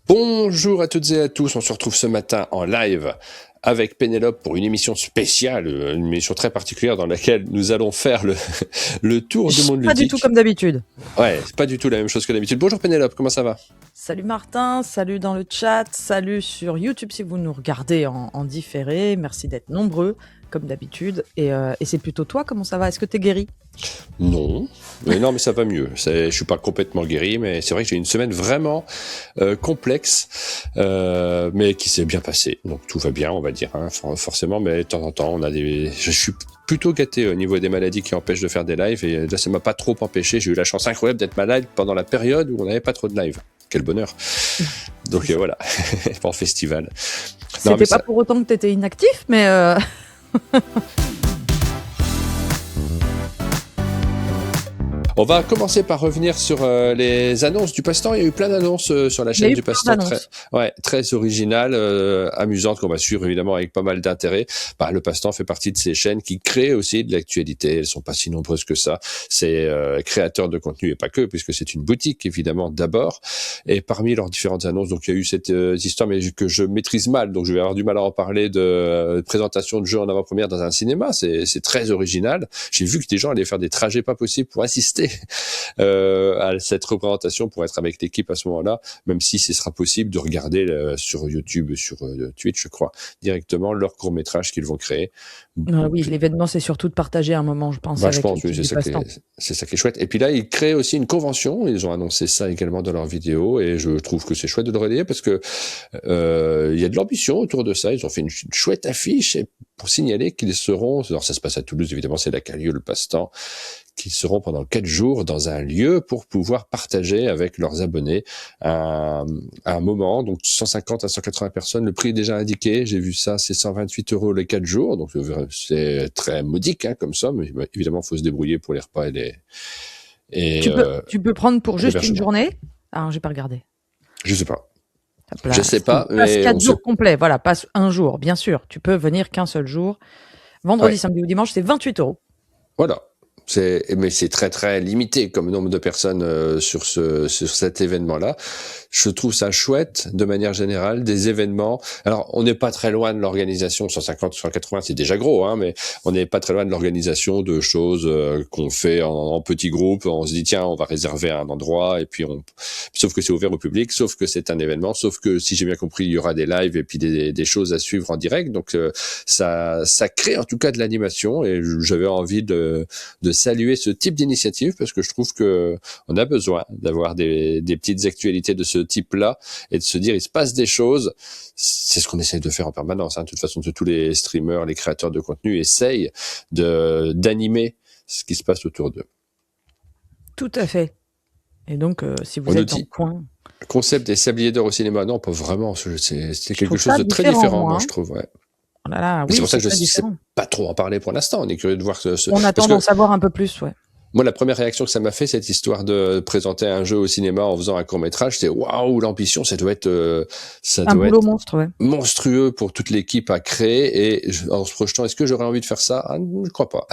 Bonjour à toutes et à tous, on se retrouve ce matin en live avec Pénélope pour une émission spéciale, une émission très particulière dans laquelle nous allons faire le tour du monde ludique. Pas du tout comme d'habitude. Ouais, c'est pas du tout la même chose que d'habitude. Bonjour Pénélope, comment ça va ? Salut Martin, salut dans le chat, salut sur YouTube si vous nous regardez en différé. Merci d'être nombreux comme d'habitude. Et c'est plutôt toi, comment ça va ? Est-ce que t'es guéri ? Non, mais ça va mieux. Je suis pas complètement guéri, mais c'est vrai que j'ai une semaine vraiment complexe, mais qui s'est bien passée. Donc tout va bien, on va dire, hein, forcément. Mais de temps en temps, je suis plutôt gâté au niveau des maladies qui empêchent de faire des lives. Et là, ça m'a pas trop empêché. J'ai eu la chance incroyable d'être malade pendant la période où on n'avait pas trop de live. Quel bonheur. Donc voilà, pas en festival. C'était pas pour autant que t'étais inactif, mais... On va commencer par revenir sur les annonces du Passe-Temps. Il y a eu plein d'annonces sur la chaîne du Passe-Temps, très originales, amusantes, qu'on va suivre évidemment avec pas mal d'intérêt. Le Passe-Temps fait partie de ces chaînes qui créent aussi de l'actualité. Elles sont pas si nombreuses que ça. C'est créateurs de contenu et pas que, puisque c'est une boutique évidemment d'abord. Et parmi leurs différentes annonces, donc il y a eu cette histoire, mais que je maîtrise mal, donc je vais avoir du mal à en parler, de présentation de jeux en avant-première dans un cinéma. C'est très original. J'ai vu que des gens allaient faire des trajets pas possibles pour assister à cette représentation pour être avec l'équipe à ce moment-là, même si ce sera possible de regarder sur YouTube, sur Twitch, je crois, directement leur court-métrage qu'ils vont créer. Oui, l'événement, c'est surtout de partager un moment, je pense. Je pense, oui, c'est ça qui est chouette. Et puis là, ils créent aussi une convention. Ils ont annoncé ça également dans leur vidéo, et je trouve que c'est chouette de le relayer parce que il y a de l'ambition autour de ça. Ils ont fait une chouette affiche pour signaler qu'ils seront. Alors ça se passe à Toulouse, évidemment, c'est là qu'a lieu le Passe-Temps. Qu'ils seront pendant 4 jours dans un lieu pour pouvoir partager avec leurs abonnés un moment. Donc 150 à 180 personnes, le prix est déjà indiqué. J'ai vu ça, c'est 128 € les 4 jours. Donc c'est très modique comme somme. Évidemment, il faut se débrouiller pour les repas tu peux prendre pour juste une journée ? Ah, j'ai pas regardé. Je sais pas. Je sais pas. Passe 4 jours complets. Voilà, passe un jour, bien sûr. Tu peux venir qu'un seul jour. Vendredi, samedi ou dimanche, c'est 28 €. Voilà. Mais c'est très très limité comme nombre de personnes sur cet événement-là. Je trouve ça chouette de manière générale, des événements. Alors on n'est pas très loin de l'organisation, 150, 180 c'est déjà gros, hein, mais on n'est pas très loin de l'organisation de choses qu'on fait en petits groupes. On se dit tiens, on va réserver un endroit et puis sauf que c'est ouvert au public, sauf que c'est un événement, sauf que si j'ai bien compris, il y aura des lives et puis des choses à suivre en direct. Donc ça crée en tout cas de l'animation et j'avais envie de saluer ce type d'initiative parce que je trouve que on a besoin d'avoir des petites actualités de ce type-là et de se dire il se passe des choses. C'est ce qu'on essaye de faire en permanence. De toute façon, tous les streamers, les créateurs de contenu essayent d'animer ce qui se passe autour d'eux. Tout à fait. Et donc, si vous êtes dans le coin... Concept des sabliers d'or au cinéma, non, pas vraiment. C'est quelque chose de très différent, moi, je trouve. Ouais. Oh là là, oui, c'est pour ça que je ne sais pas trop en parler pour l'instant. On est curieux de voir On attend d'en savoir un peu plus, ouais. Moi, la première réaction que ça m'a fait, cette histoire de présenter un jeu au cinéma en faisant un court-métrage, c'est waouh, l'ambition, ça doit être boulot monstre, ouais. Monstrueux pour toute l'équipe à créer. Et en se projetant, est-ce que j'aurais envie de faire ça ? Je crois pas.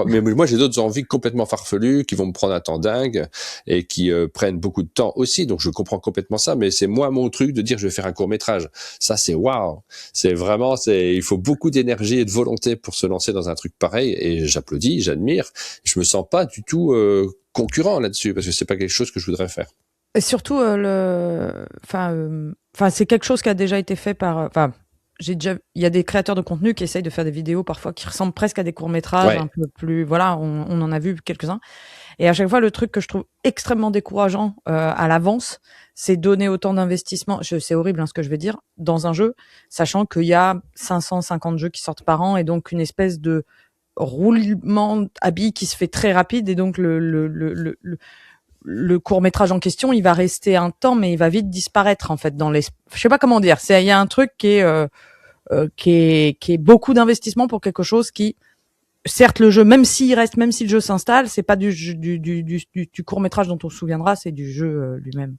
Mais moi, j'ai d'autres envies complètement farfelues qui vont me prendre un temps dingue et qui prennent beaucoup de temps aussi. Donc, je comprends complètement ça. Mais c'est moi mon truc de dire je vais faire un court-métrage. Ça, c'est waouh. C'est vraiment, il faut beaucoup d'énergie et de volonté pour se lancer dans un truc pareil. Et j'applaudis, j'admire. Je me sens pas du tout concurrent là-dessus parce que c'est pas quelque chose que je voudrais faire. Et surtout c'est quelque chose qui a déjà été fait par il y a des créateurs de contenu qui essayent de faire des vidéos parfois qui ressemblent presque à des courts-métrages un peu plus on en a vu quelques-uns et à chaque fois le truc que je trouve extrêmement décourageant à l'avance, c'est donner autant d'investissement, c'est horrible ce que je vais dire, dans un jeu, sachant qu'il y a 550 jeux qui sortent par an et donc une espèce de roulement à billes qui se fait très rapide et donc le court-métrage en question, il va rester un temps mais il va vite disparaître en fait je sais pas comment dire, il y a un truc qui est beaucoup d'investissement pour quelque chose qui certes le jeu même si le jeu s'installe, c'est pas du court-métrage dont on se souviendra, c'est du jeu lui-même.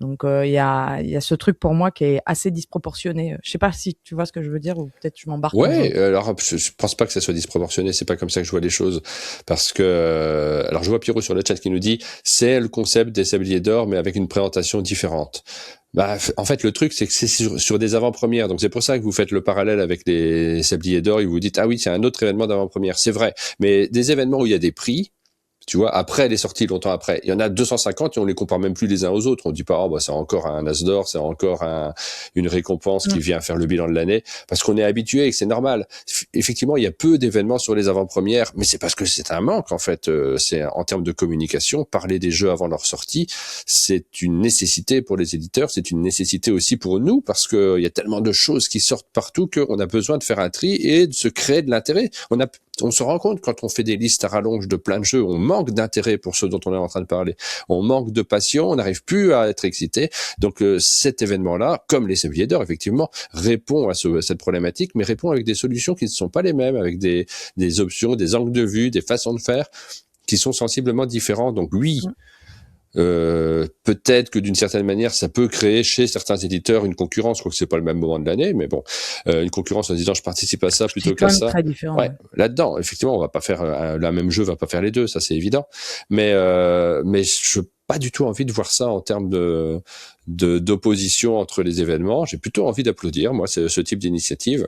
Donc il y a ce truc pour moi qui est assez disproportionné. Je sais pas si tu vois ce que je veux dire ou peut-être je m'embarque. Ouais, alors je pense pas que ça soit disproportionné, c'est pas comme ça que je vois les choses parce que alors je vois Pierrot sur le chat qui nous dit c'est le concept des sabliers d'or mais avec une présentation différente. Bah, en fait, le truc, c'est que c'est sur des avant-premières. Donc, c'est pour ça que vous faites le parallèle avec les Sabliers d'Or et vous dites, ah oui, c'est un autre événement d'avant-première. C'est vrai. Mais des événements où il y a des prix, tu vois, après les sorties, longtemps après, il y en a 250 et on les compare même plus les uns aux autres. On dit pas, oh, bah, c'est encore un As d'or, c'est encore une récompense qui vient faire le bilan de l'année, parce qu'on est habitué et que c'est normal. Effectivement, il y a peu d'événements sur les avant-premières, mais c'est parce que c'est un manque, en fait. C'est en termes de communication, parler des jeux avant leur sortie, c'est une nécessité pour les éditeurs, c'est une nécessité aussi pour nous, parce que il y a tellement de choses qui sortent partout qu'on a besoin de faire un tri et de se créer de l'intérêt. On se rend compte quand on fait des listes à rallonge de plein de jeux, on manque d'intérêt pour ceux dont on est en train de parler. On manque de passion, on n'arrive plus à être excité. Donc cet événement-là, comme les Sabliers d'Or, effectivement, répond à cette problématique, mais répond avec des solutions qui ne sont pas les mêmes, avec des options, des angles de vue, des façons de faire qui sont sensiblement différents. Donc oui, peut-être que d'une certaine manière, ça peut créer chez certains éditeurs une concurrence. Je crois que c'est pas le même moment de l'année, mais bon, une concurrence en disant je participe à ça plutôt qu'à ça. Très différent. Ouais, là-dedans, effectivement, on va pas faire la même jeu, va pas faire les deux, ça c'est évident. Mais je pas du tout envie de voir ça en termes d'opposition entre les événements. J'ai plutôt envie d'applaudir, moi, ce type d'initiative.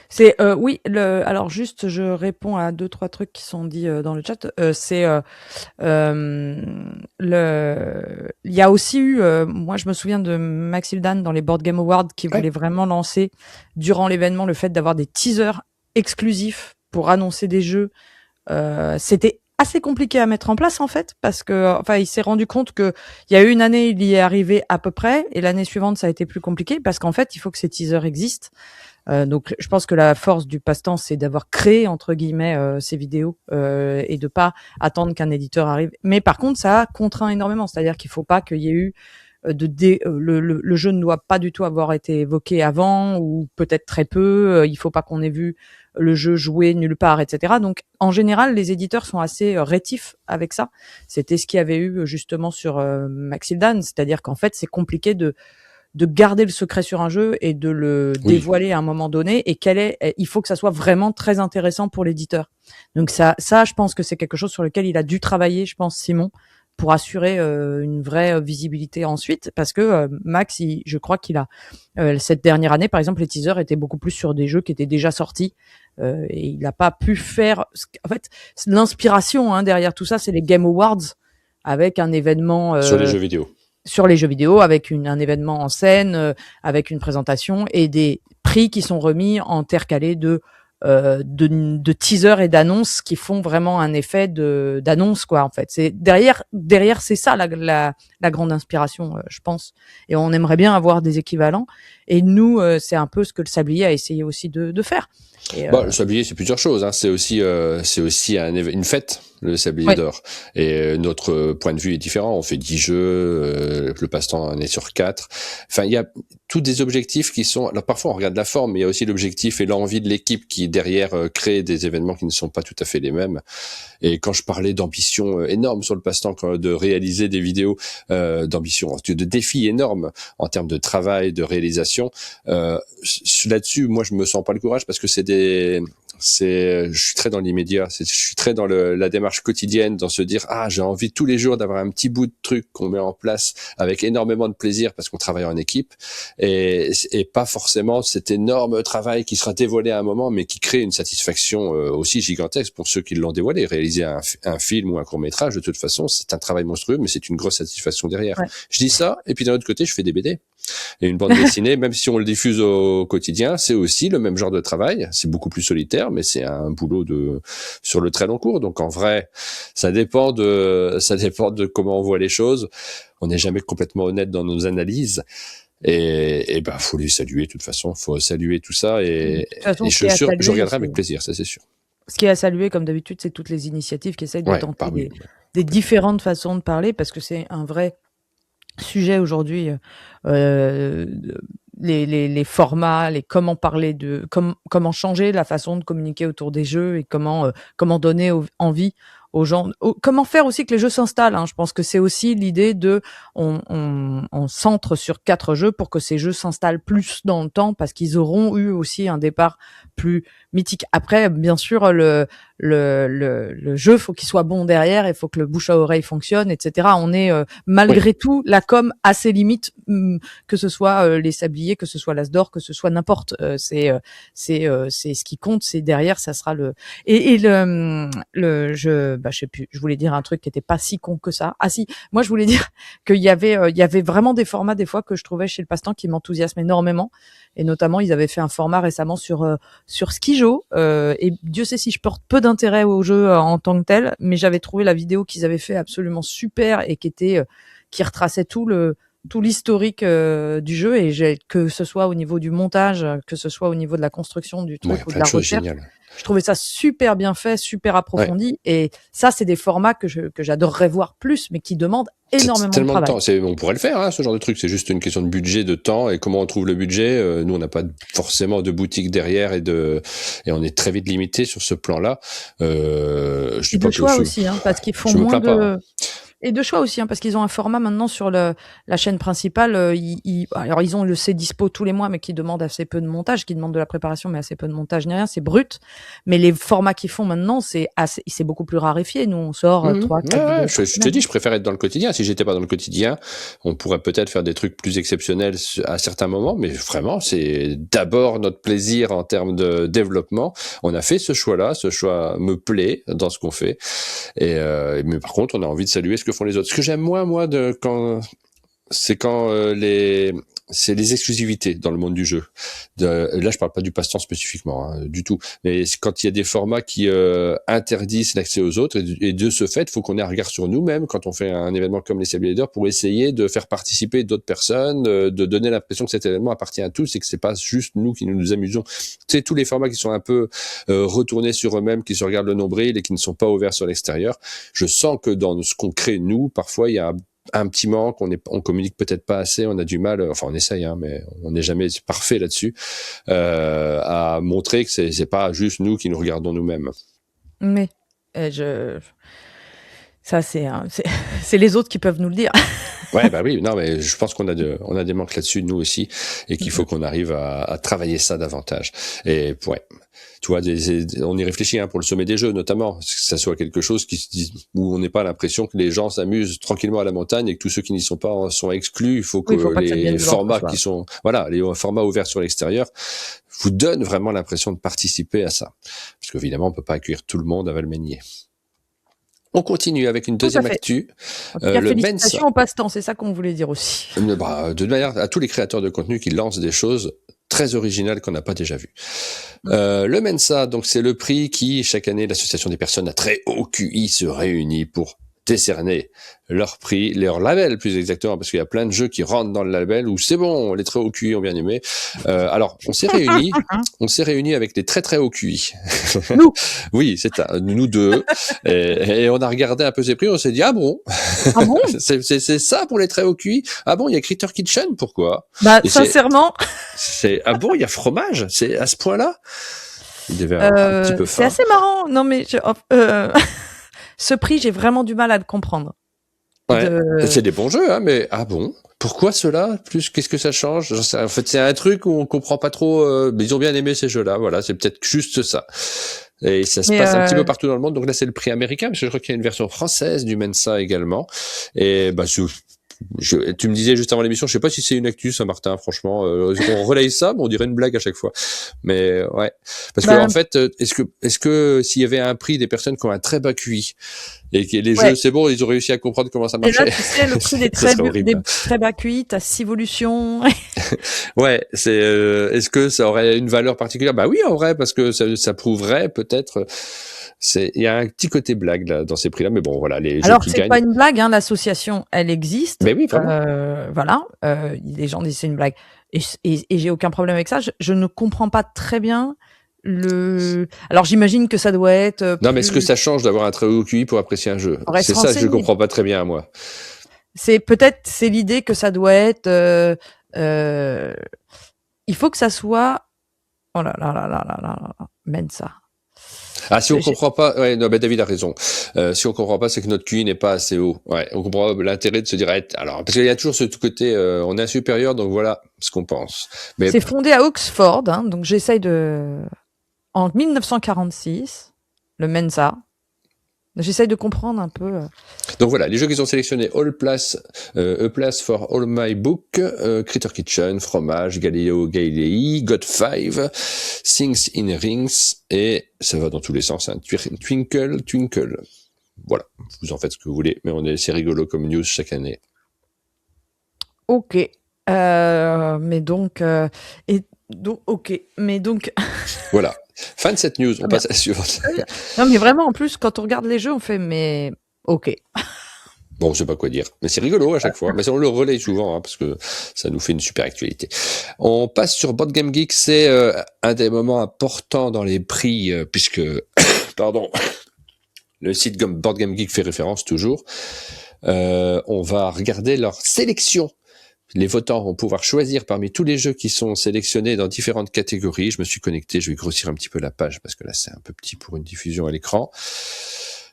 C'est oui, alors juste je réponds à 2-3 trucs qui sont dits dans le chat. C'est il y a aussi eu moi je me souviens de Max Hildan dans les Board Game Awards qui voulait vraiment lancer durant l'événement le fait d'avoir des teasers exclusifs pour annoncer des jeux. C'était assez compliqué à mettre en place en fait parce que enfin il s'est rendu compte que il y a eu une année il y est arrivé à peu près et l'année suivante ça a été plus compliqué parce qu'en fait il faut que ces teasers existent. Donc je pense que la force du passe-temps c'est d'avoir créé entre guillemets ces vidéos et de pas attendre qu'un éditeur arrive. Mais par contre ça contraint énormément, c'est-à-dire qu'il faut pas qu'il y ait eu le jeu ne doit pas du tout avoir été évoqué avant ou peut-être très peu. Il faut pas qu'on ait vu le jeu joué nulle part, etc. Donc en général les éditeurs sont assez rétifs avec ça. C'était ce qu'il y avait eu justement sur Max Hildan, c'est-à-dire qu'en fait c'est compliqué de garder le secret sur un jeu et de le dévoiler à un moment donné et il faut que ça soit vraiment très intéressant pour l'éditeur. Donc ça, je pense que c'est quelque chose sur lequel il a dû travailler, je pense, Simon, pour assurer une vraie visibilité ensuite, parce que Max, je crois qu'il a cette dernière année, par exemple, les teasers étaient beaucoup plus sur des jeux qui étaient déjà sortis et il n'a pas pu faire. En fait, l'inspiration derrière tout ça, c'est les Game Awards avec un événement sur les jeux vidéo. Sur les jeux vidéo, avec un événement en scène, avec une présentation et des prix qui sont remis en intercalés de teasers et d'annonces qui font vraiment un effet d'annonce quoi en fait. C'est derrière c'est ça la grande inspiration je pense, et on aimerait bien avoir des équivalents et nous c'est un peu ce que le Sablier a essayé aussi de faire. Le Sablier c'est plusieurs choses c'est aussi une fête, le Sablier d'Or, et notre point de vue est différent. On fait 10 jeux, le passe-temps en est sur 4. Enfin il y a tous des objectifs qui sont, alors parfois on regarde la forme, mais il y a aussi l'objectif et l'envie de l'équipe qui derrière crée des événements qui ne sont pas tout à fait les mêmes. Et quand je parlais d'ambition énorme sur le passe-temps, de réaliser des vidéos d'ambition, de défis énormes en termes de travail, de réalisation, là-dessus, moi je me sens pas le courage parce que je suis très dans l'immédiat, je suis très dans la démarche quotidienne, dans se dire j'ai envie tous les jours d'avoir un petit bout de truc qu'on met en place avec énormément de plaisir parce qu'on travaille en équipe et pas forcément cet énorme travail qui sera dévoilé à un moment mais qui crée une satisfaction aussi gigantesque pour ceux qui l'ont dévoilé. Réaliser un film ou un court-métrage, de toute façon, c'est un travail monstrueux mais c'est une grosse satisfaction derrière. Ouais. Je dis ça et puis d'un autre côté, je fais des BD. Et une bande dessinée, même si on le diffuse au quotidien, c'est aussi le même genre de travail. C'est beaucoup plus solitaire, mais c'est un boulot sur le très long cours. Donc en vrai, ça dépend de comment on voit les choses. On n'est jamais complètement honnête dans nos analyses. Et faut les saluer de toute façon. Faut saluer tout ça et je regarderai avec plaisir, ça c'est sûr. Ce qui est à saluer, comme d'habitude, c'est toutes les initiatives qui essayent de tenter des différentes façons de parler, parce que c'est un vrai sujet aujourd'hui, les formats, comment parler comment changer la façon de communiquer autour des jeux et comment donner envie aux gens, comment faire aussi que les jeux s'installent. Je pense que c'est aussi l'idée on centre sur 4 jeux pour que ces jeux s'installent plus dans le temps, parce qu'ils auront eu aussi un départ plus mythique. Après, bien sûr, le jeu, faut qu'il soit bon derrière, il faut que le bouche à oreille fonctionne, etc. On est malgré tout la com à ses limites, que ce soit les sabliers, que ce soit l'As d'or, que ce soit n'importe. C'est ce qui compte, c'est derrière, ça sera le je sais plus, je voulais dire un truc qui était pas si con que ça. Ah si, moi je voulais dire qu'il y avait vraiment des formats des fois que je trouvais chez le Passe-Temps qui m'enthousiasmaient énormément, et notamment ils avaient fait un format récemment sur Skijo, et Dieu sait si je porte peu d'intérêt au jeu en tant que tel, mais j'avais trouvé la vidéo qu'ils avaient fait absolument super et qui retraçait tout l'historique du jeu, et que ce soit au niveau du montage, que ce soit au niveau de la construction du truc ou de la recherche, je trouvais ça super bien fait, super approfondi, et ça c'est des formats que j'adorerais voir plus, mais qui demandent énormément de travail. On pourrait le faire, hein, ce genre de truc. C'est juste une question de budget, de temps, et comment on trouve le budget. Nous, on n'a pas forcément de boutique derrière, et on est très vite limité sur ce plan-là. Et de choix aussi, hein, parce qu'ils font moins de... Et de choix aussi, hein, parce qu'ils ont un format maintenant sur la chaîne principale. Alors ils ont le C dispo tous les mois, mais qui demande assez peu de montage, qui demande de la préparation, mais assez peu de montage ni rien. C'est brut. Mais les formats qu'ils font maintenant, c'est beaucoup plus raréfié. Nous, on sort 3, 4 vidéos. Je te dis, je préfère être dans le quotidien. Si j'étais pas dans le quotidien, on pourrait peut-être faire des trucs plus exceptionnels à certains moments, mais vraiment, c'est d'abord notre plaisir en termes de développement. On a fait ce choix-là. Ce choix me plaît dans ce qu'on fait. Mais par contre, on a envie de saluer ce que font les autres. Ce que j'aime moins, moi, c'est quand c'est les exclusivités dans le monde du jeu. Là, je parle pas du passe-temps spécifiquement, hein, du tout. Mais quand il y a des formats qui interdisent l'accès aux autres, et de ce fait, il faut qu'on ait un regard sur nous-mêmes quand on fait un événement comme les Sabliers d'Or, pour essayer de faire participer d'autres personnes, de donner l'impression que cet événement appartient à tous et que c'est pas juste nous qui nous amusons. Tu sais, tous les formats qui sont un peu retournés sur eux-mêmes, qui se regardent le nombril et qui ne sont pas ouverts sur l'extérieur. Je sens que dans ce qu'on crée nous, parfois il y a un petit manque, on communique peut-être pas assez, on a du mal, enfin on essaye, hein, mais on n'est jamais parfait là-dessus, à montrer que c'est pas juste nous qui nous regardons nous-mêmes. Mais ça c'est les autres qui peuvent nous le dire. Ouais, bah oui, non, mais je pense qu'on a des manques là-dessus, nous aussi, et qu'il faut qu'on arrive à travailler ça davantage. Et ouais, tu vois, on y réfléchit, hein, pour le sommet des jeux, notamment, que ça soit quelque chose où on n'ait pas l'impression que les gens s'amusent tranquillement à la montagne et que tous ceux qui n'y sont pas sont exclus. Il faut que les formats qui sont, les formats ouverts sur l'extérieur vous donnent vraiment l'impression de participer à ça. Parce qu'évidemment, on peut pas accueillir tout le monde à Valménier. On continue avec une deuxième actu. Félicitations au Passe-Temps, c'est ça qu'on voulait dire aussi. De manière à tous les créateurs de contenu qui lancent des choses très originales qu'on n'a pas déjà vues. Le Mensa, donc c'est le prix qui, chaque année, l'association des personnes à très haut QI se réunit pour décerner leur prix, leur label plus exactement, parce qu'il y a plein de jeux qui rentrent dans le label où c'est bon, les très hauts QI ont bien aimé. Alors, on s'est réunis avec les très très hauts QI. Nous. Oui, c'est ça, nous deux. Et on a regardé un peu ces prix, on s'est dit, ah bon? C'est ça pour les très hauts QI? Ah bon, il y a Critter Kitchen, pourquoi? Bah, sincèrement. Ah bon, il y a fromage? C'est à ce point-là? Il devait avoir un petit peu faim. C'est assez marrant. Non, mais ce prix, j'ai vraiment du mal à le comprendre. Ouais, c'est des bons jeux, hein, mais ah bon? Pourquoi cela? Plus, qu'est-ce que ça change? En fait, c'est un truc où on comprend pas trop, mais ils ont bien aimé ces jeux-là, voilà, c'est peut-être juste ça. Et ça se passe un petit peu partout dans le monde, donc là, c'est le prix américain, parce que je crois qu'il y a une version française du Mensa également. Et, tu me disais juste avant l'émission, je sais pas si c'est une actu, ça, Martin, franchement, on relaye ça, mais on dirait une blague à chaque fois. Mais, ouais. Parce que, en fait, est-ce que s'il y avait un prix des personnes qui ont un très bas QI, et que les jeux, c'est bon, ils ont réussi à comprendre comment ça marchait. Et là, tu sais, le prix des très bas QI, t'as Civolution. Ouais, est-ce que ça aurait une valeur particulière? Bah oui, en vrai, parce que ça prouverait peut-être, il y a un petit côté blague là, dans ces prix-là, mais bon, voilà, les jeux qui gagnent. Alors, c'est pas une blague, hein, l'association, elle existe. Mais oui, vraiment. Voilà, les gens disent c'est une blague. Et j'ai aucun problème avec ça. Je ne comprends pas très bien alors j'imagine que ça doit être non, mais est-ce que ça change d'avoir un très haut QI pour apprécier un jeu? C'est ça que je comprends pas très bien, moi. C'est l'idée que ça doit être il faut que ça soit oh là là là là là là Mensa. Ah, si on comprend pas, ouais, non, David a raison. Si on comprend pas, c'est que notre QI n'est pas assez haut. Ouais, on comprend l'intérêt de se dire, alors, parce qu'il y a toujours ce côté, on est supérieur, donc voilà ce qu'on pense. Mais c'est fondé à Oxford, hein, donc j'essaye en 1946. le Mensa. J'essaye de comprendre un peu. Donc voilà, les jeux qui sont sélectionnés: A Place for All My Book, Critter Kitchen, Fromage, Galileo Galilei, God 5, Things in Rings, et ça va dans tous les sens, hein, Twinkle Twinkle. Voilà, vous en faites ce que vous voulez, mais c'est rigolo comme news chaque année. Ok. Mais donc... Voilà. Fin de cette news, on passe à la suivante. Non, mais vraiment, en plus, quand on regarde les jeux, on fait, mais ok. Bon, je sais pas quoi dire, mais c'est rigolo à chaque fois. Mais on le relaye souvent, hein, parce que ça nous fait une super actualité. On passe sur Board Game Geek, c'est un des moments importants dans les prix, puisque, pardon, le site Board Game Geek fait référence toujours. On va regarder leur sélection. Les votants vont pouvoir choisir parmi tous les jeux qui sont sélectionnés dans différentes catégories. Je me suis connecté, je vais grossir un petit peu la page parce que là c'est un peu petit pour une diffusion à l'écran.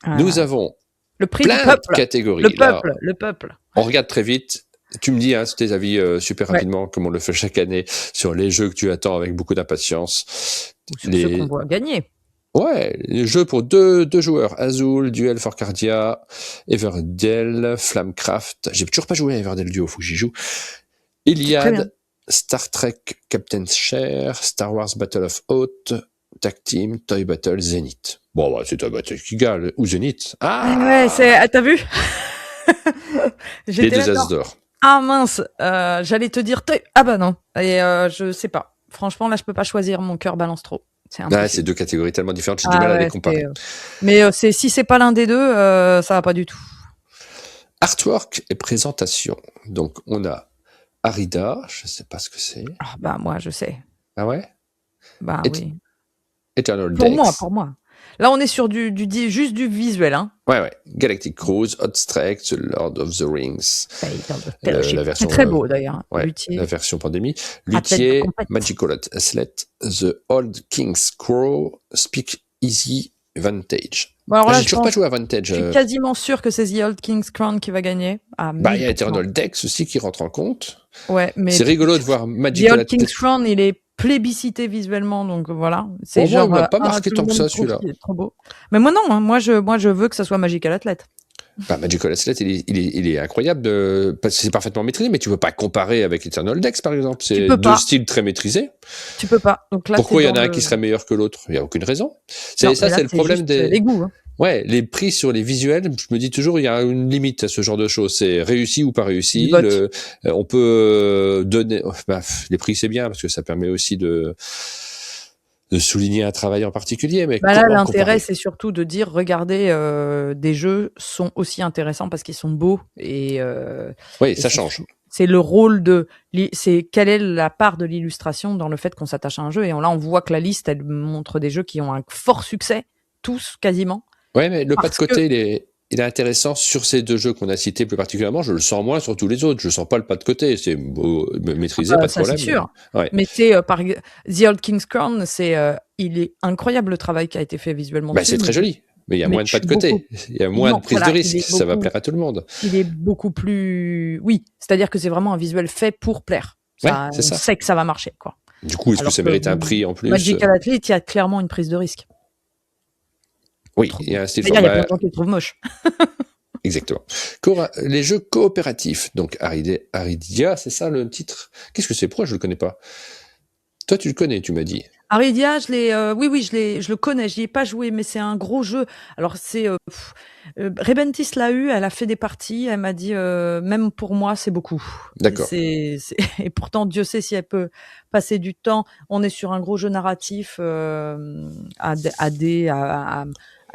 Nous avons le prix plein du peuple. de catégories. Le peuple. On regarde très vite. Tu me dis tes avis super rapidement, comme on le fait chaque année, sur les jeux que tu attends avec beaucoup d'impatience. Sur ceux qu'on voit gagner. Ouais, les jeux pour deux joueurs: Azul, Duel for Cardia, Everdell, Flamecraft. J'ai toujours pas joué à Everdell Duo, faut que j'y joue. Iliad, Star Trek Captain's Share, Star Wars Battle of Hoth, Tag Team, Toy Battle, Zenith. Bon, bah, c'est Toy Battle qui gagne, ou Zenith. Ouais, t'as vu? Les deux As d'or. Ah mince, j'allais te dire Toy. Ah bah non, et je sais pas. Franchement, là, je peux pas choisir, mon cœur balance trop. C'est deux catégories tellement différentes, j'ai du mal à les comparer. Mais si c'est pas l'un des deux, ça va pas du tout. Artwork et présentation. Donc, on a Arida, je sais pas ce que c'est. Ah bah moi, je sais. Ah ouais? Bah oui. Eternal Dex. Pour moi. Là, on est sur juste du visuel, hein. Ouais. Galactic Cruise, Hot Strike, The Lord of the Rings. La version, c'est très beau d'ailleurs. Ouais, la version pandémie. Luthier, Magical Athlete, The Old King's Crow, Speak Easy, Vantage. Bon, alors là, j'ai toujours pas joué à Vantage. Je suis quasiment sûr que c'est The Old King's Crown qui va gagner. Il y a Eternal Dex aussi qui rentre en compte. Ouais, mais c'est rigolo de voir Magical Athlete. The Old King's Crown, il est plébiscité visuellement, donc voilà. C'est genre, il m'a pas marqué tant que ça, celui-là. C'est trop beau. Mais moi non, hein, moi je veux que ça soit Magical Athlete. Magical Athlete, il est incroyable parce que c'est parfaitement maîtrisé, mais tu peux pas comparer avec Eternal Dex, par exemple. C'est deux styles très maîtrisés. Tu peux pas. Donc là, pourquoi il y en a un qui serait meilleur que l'autre? Il y a aucune raison. C'est le problème des goûts. Hein. Ouais, les prix sur les visuels, je me dis toujours, il y a une limite à ce genre de choses. C'est réussi ou pas réussi. On peut donner, les prix c'est bien parce que ça permet aussi de souligner un travail en particulier. Mais là, l'intérêt, c'est surtout de dire, regardez, des jeux sont aussi intéressants parce qu'ils sont beaux et ça change. C'est le rôle quelle est la part de l'illustration dans le fait qu'on s'attache à un jeu. Et là, on voit que la liste, elle montre des jeux qui ont un fort succès, tous quasiment. Ouais, mais le pas de côté, il est intéressant sur ces deux jeux qu'on a cités plus particulièrement. Je le sens moins sur tous les autres. Je sens pas le pas de côté. C'est maîtrisé, pas de problème. C'est sûr. Mais par The Old King's Crown, il est incroyable le travail qui a été fait visuellement. C'est très joli. Mais il y a moins de pas de côté. Il y a moins de prise de risque. Ça va plaire à tout le monde. Il est beaucoup plus... Oui, c'est-à-dire que c'est vraiment un visuel fait pour plaire. C'est ça. On sait que ça va marcher, quoi. Du coup, est-ce que ça mérite un prix en plus? Magical Athlete, il y a clairement une prise de risque. Oui, il y a un style format. Il y a plein de gens qui le trouvent moche. Exactement. Les jeux coopératifs. Donc, Aridia, c'est ça le titre? Qu'est-ce que c'est? Pourquoi je le connais pas? Toi, tu le connais, tu m'as dit. Aridia, je le connais. J'y ai pas joué, mais c'est un gros jeu. Alors, c'est Rebentis l'a eu. Elle a fait des parties. Elle m'a dit, même pour moi, c'est beaucoup. D'accord. Et pourtant, Dieu sait si elle peut passer du temps. On est sur un gros jeu narratif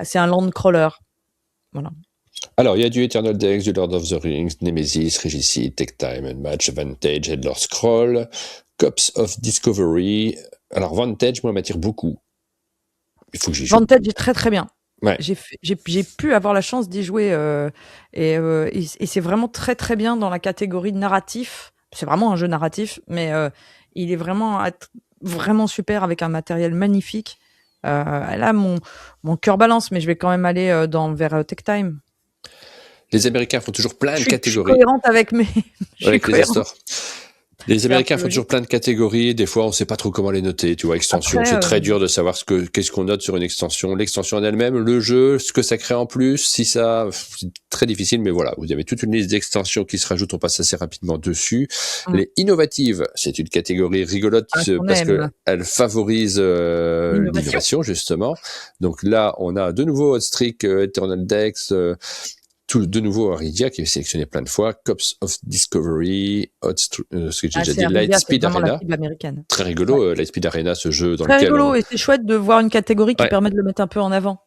c'est un land crawler. Voilà. Alors, il y a du Eternal Dex, du Lord of the Rings, Nemesis, Regicide, Take Time and Match, Vantage, Headless Scroll, Cops of Discovery. Alors, Vantage, moi, m'attire beaucoup. Il faut que j'y joue. Vantage est très très bien. Ouais. J'ai pu avoir la chance d'y jouer et c'est vraiment très très bien dans la catégorie narratif. C'est vraiment un jeu narratif, mais il est vraiment super avec un matériel magnifique. Là, mon cœur balance, mais je vais quand même aller vers Tech Time. Les Américains font toujours plein de catégories. Je suis cohérente avec les stores. Les Américains font toujours plein de catégories. Des fois, on sait pas trop comment les noter. Tu vois, extension, c'est très dur de savoir qu'est-ce qu'on note sur une extension. L'extension en elle-même, le jeu, ce que ça crée en plus. Si ça, c'est très difficile, mais voilà. Vous avez toute une liste d'extensions qui se rajoutent. On passe assez rapidement dessus. Les innovatives, c'est une catégorie rigolote parce que elle favorise l'innovation, justement. Donc là, on a de nouveau Hotstreak, Eternal Dex, de nouveau Aridia qui est sélectionné plein de fois, Cops of Discovery, ce que j'ai déjà dit, Lightspeed Arena. Très rigolo, Lightspeed Arena, ce jeu dans lequel... Très rigolo, et c'est chouette de voir une catégorie qui permet de le mettre un peu en avant.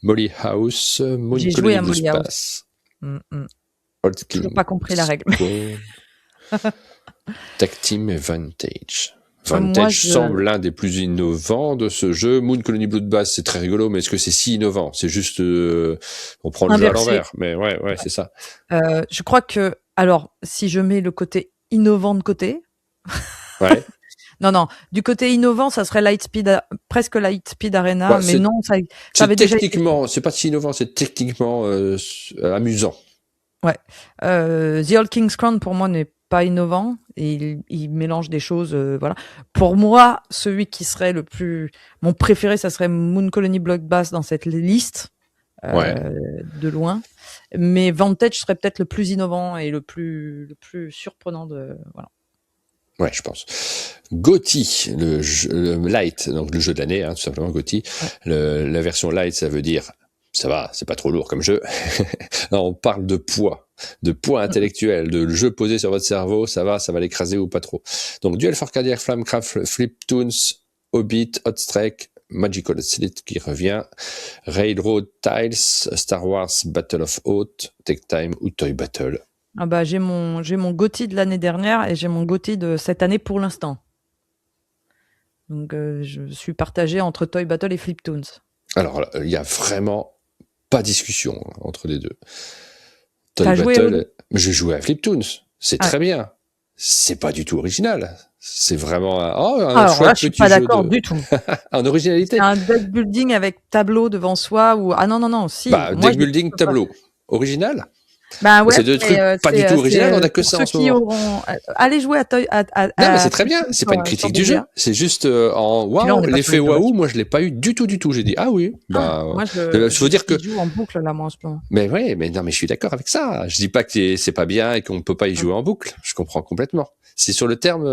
Molly House, Moon Colony Blue Space. Je n'ai pas compris la règle. Tag Team et Vantage. Vantage semble l'un des plus innovants de ce jeu. Moon Colony Blood Bass, c'est très rigolo, mais est-ce que c'est si innovant? C'est juste, on prend le jeu à l'envers. Mais ouais, c'est ça. Je crois que, alors, si je mets le côté innovant de côté. Ouais. Non, du côté innovant, ça serait presque Lightspeed Arena, mais non, ça avait déjà été... c'est pas si innovant, c'est techniquement amusant. Ouais. The Old King's Crown, pour moi, n'est pas innovant, et il mélange des choses, voilà. Pour moi, celui qui serait mon préféré, ça serait Moon Colony Bloodbath dans cette liste, de loin. Mais Vantage serait peut-être le plus innovant et le plus surprenant voilà. Ouais, je pense. GOTY, le light, donc le jeu de l'année, tout simplement GOTY. La version light, ça veut dire ça va, c'est pas trop lourd comme jeu. Non, on parle de poids intellectuel, de jeu posé sur votre cerveau, ça va l'écraser ou pas trop. Donc Duel for Cardiac, Flamecraft, Fliptoons, Hobbit, Hotstreak, Magical Slate qui revient, Railroad Tiles, Star Wars Battle of Hoth, Take Time ou Toy Battle. Ah bah j'ai mon GOTY de l'année dernière et j'ai mon GOTY de cette année pour l'instant. Donc je suis partagé entre Toy Battle et Fliptoons. Alors il y a vraiment pas discussion entre les deux. Toy Battle, j'ai joué à Fliptoons, c'est très bien. C'est pas du tout original. C'est vraiment un chouette là, je suis pas d'accord du tout. En originalité. C'est un deck building avec tableau devant soi ou non si. Deck building tableau original. Ouais, c'est deux trucs pas du tout original, on a que ça en ce moment. Allez jouer à Toy. Non, mais c'est très bien, c'est pas une critique du jeu, c'est juste l'effet waouh, moi je l'ai pas eu du tout. J'ai dit oui, moi je veux dire que joue en boucle là moi en ce moment. Mais non, mais je suis d'accord avec ça. Je dis pas que c'est pas bien et qu'on peut pas y jouer en boucle, je comprends complètement. C'est sur le terme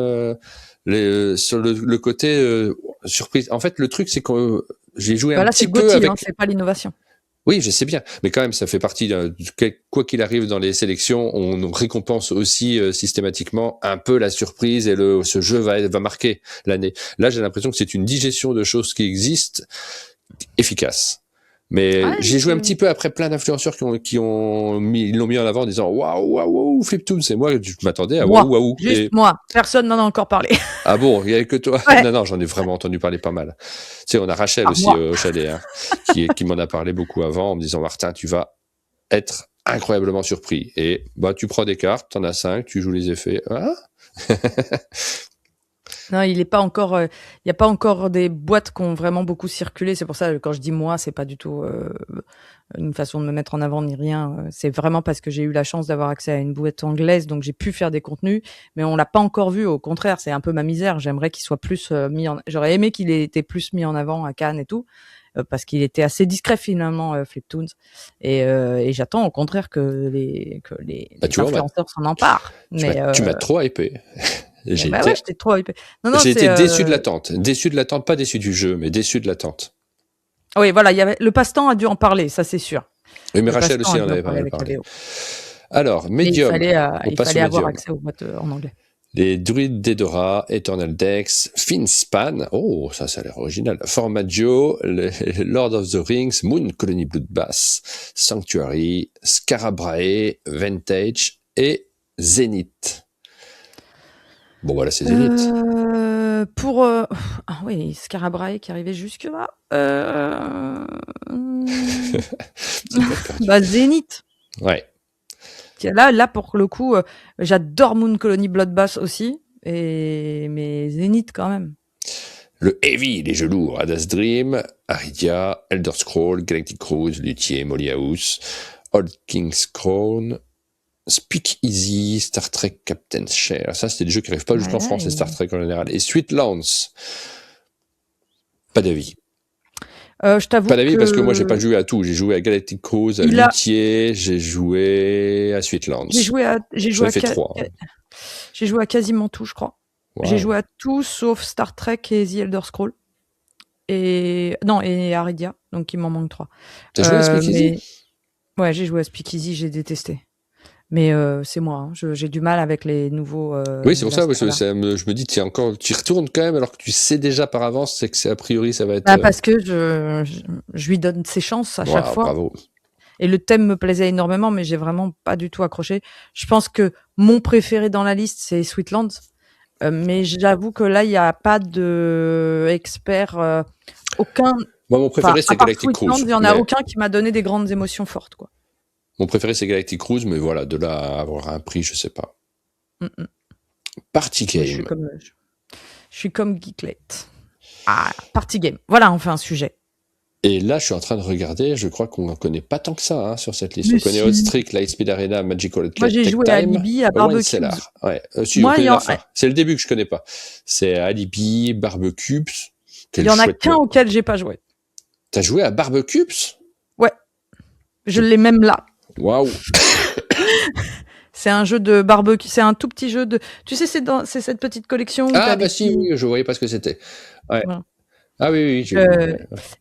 sur le côté surprise. En fait, le truc c'est que j'ai joué un petit peu avec c'est pas l'innovation. Oui, je sais bien, mais quand même, ça fait partie quoi qu'il arrive dans les sélections, on récompense aussi systématiquement un peu la surprise et ce jeu va marquer l'année. Là, j'ai l'impression que c'est une digestion de choses qui existent, efficace. Mais j'ai joué un petit peu après plein d'influenceurs qui l'ont mis en avant en disant waouh, Fliptoons. Et moi, je m'attendais à waouh. Moi, personne n'en a encore parlé. Ah bon, il y a que toi. Ouais. Non, j'en ai vraiment entendu parler pas mal. Tu sais, on a Rachel aussi au chalet, qui m'en a parlé beaucoup avant en me disant Martin, tu vas être incroyablement surpris. Et tu prends des cartes, t'en as 5, tu joues les effets. Non, il est pas encore. Il y a pas encore des boîtes qui ont vraiment beaucoup circulé. C'est pour ça quand je dis moi, c'est pas du tout une façon de me mettre en avant ni rien. C'est vraiment parce que j'ai eu la chance d'avoir accès à une boîte anglaise, donc j'ai pu faire des contenus, mais on l'a pas encore vu. Au contraire, c'est un peu ma misère. J'aimerais qu'il soit plus J'aurais aimé qu'il ait été plus mis en avant à Cannes et tout, parce qu'il était assez discret finalement, Fliptoons. Et j'attends au contraire que les influenceurs s'en emparent. Tu m'as trop hypé. J'étais trop hypé. J'ai été déçu de l'attente. Déçu de l'attente, pas déçu du jeu, mais déçu de l'attente. Oui, voilà, le passe-temps a dû en parler, ça c'est sûr. Oui, mais Rachel aussi en avait parlé. Alors, Medium. Il fallait avoir accès aux boîtes en anglais. Les Druides d'Edora, Eternal Dex, Finspan, ça a l'air original, Formaggio, Lord of the Rings, Moon Colony Bloodbath, Sanctuary, Scarabrae, Vantage et Zenith. Bon, voilà, c'est Zenith. Oui, Scarabrae qui arrivait jusque-là. Zenith. Ouais. Là, pour le coup, j'adore Moon Colony Bloodbath aussi, mais Zenith quand même. Le Heavy, les jeux lourds, Hada's Dream, Aridia, Elder Scrolls, Galactic Cruise, Luthier, Molly House, Old King's Crown, Speak Easy, Star Trek Captain Share. Ça, c'est des jeux qui n'arrivent pas jusqu'en France, et Star Trek en général. Et Sweetlands. Pas d'avis. Je t'avoue Pas d'avis que... parce que moi, j'ai pas joué à tout. J'ai joué à Galactic Cruise, à Luthier, j'ai joué à Sweetlands. J'ai joué à 3. J'ai joué à quasiment tout, je crois. Wow. J'ai joué à tout sauf Star Trek et The Elder Scrolls. Et Aridia, donc il m'en manque 3. T'as joué à Speakeasy? Ouais, j'ai joué à Speakeasy, j'ai détesté. Mais c'est moi, hein. J'ai du mal avec les nouveaux... oui, c'est pour ça, parce que je me dis, tu y retournes quand même, alors que tu sais déjà par avance, c'est que a priori ça va être... parce que je lui donne ses chances à chaque fois. Bravo. Et le thème me plaisait énormément, mais j'ai vraiment pas du tout accroché. Je pense que mon préféré dans la liste, c'est Sweetlands. Mais j'avoue que là, il n'y a pas de expert, aucun... Moi, mon préféré, c'est Galactic Cruise. Il n'y en a aucun qui m'a donné des grandes émotions fortes, quoi. Mon préféré, c'est Galactic Cruise, mais voilà, de là à avoir un prix, je sais pas. Party Game. Je suis comme Geeklet. Ah, Party Game. Voilà, on fait un sujet. Et là, je suis en train de regarder, je crois qu'on n'en connaît pas tant que ça, hein, sur cette liste. On connaît Outstreak, Lightspeed Arena, Magical Outlet, Moi, j'ai joué à Alibi, à Barbecue. Ouais, moi, il y en... C'est le début que je connais pas. C'est Alibi, Barbecue. Il y en a qu'un auquel j'ai pas joué. T'as joué à Barbecue? Ouais. Je l'ai même là. Waouh. C'est un jeu de barbecue, c'est un tout petit jeu de... Tu sais, c'est cette petite collection... Ah, bah si, oui, je voyais pas ce que c'était. Ouais. Voilà. Ah oui.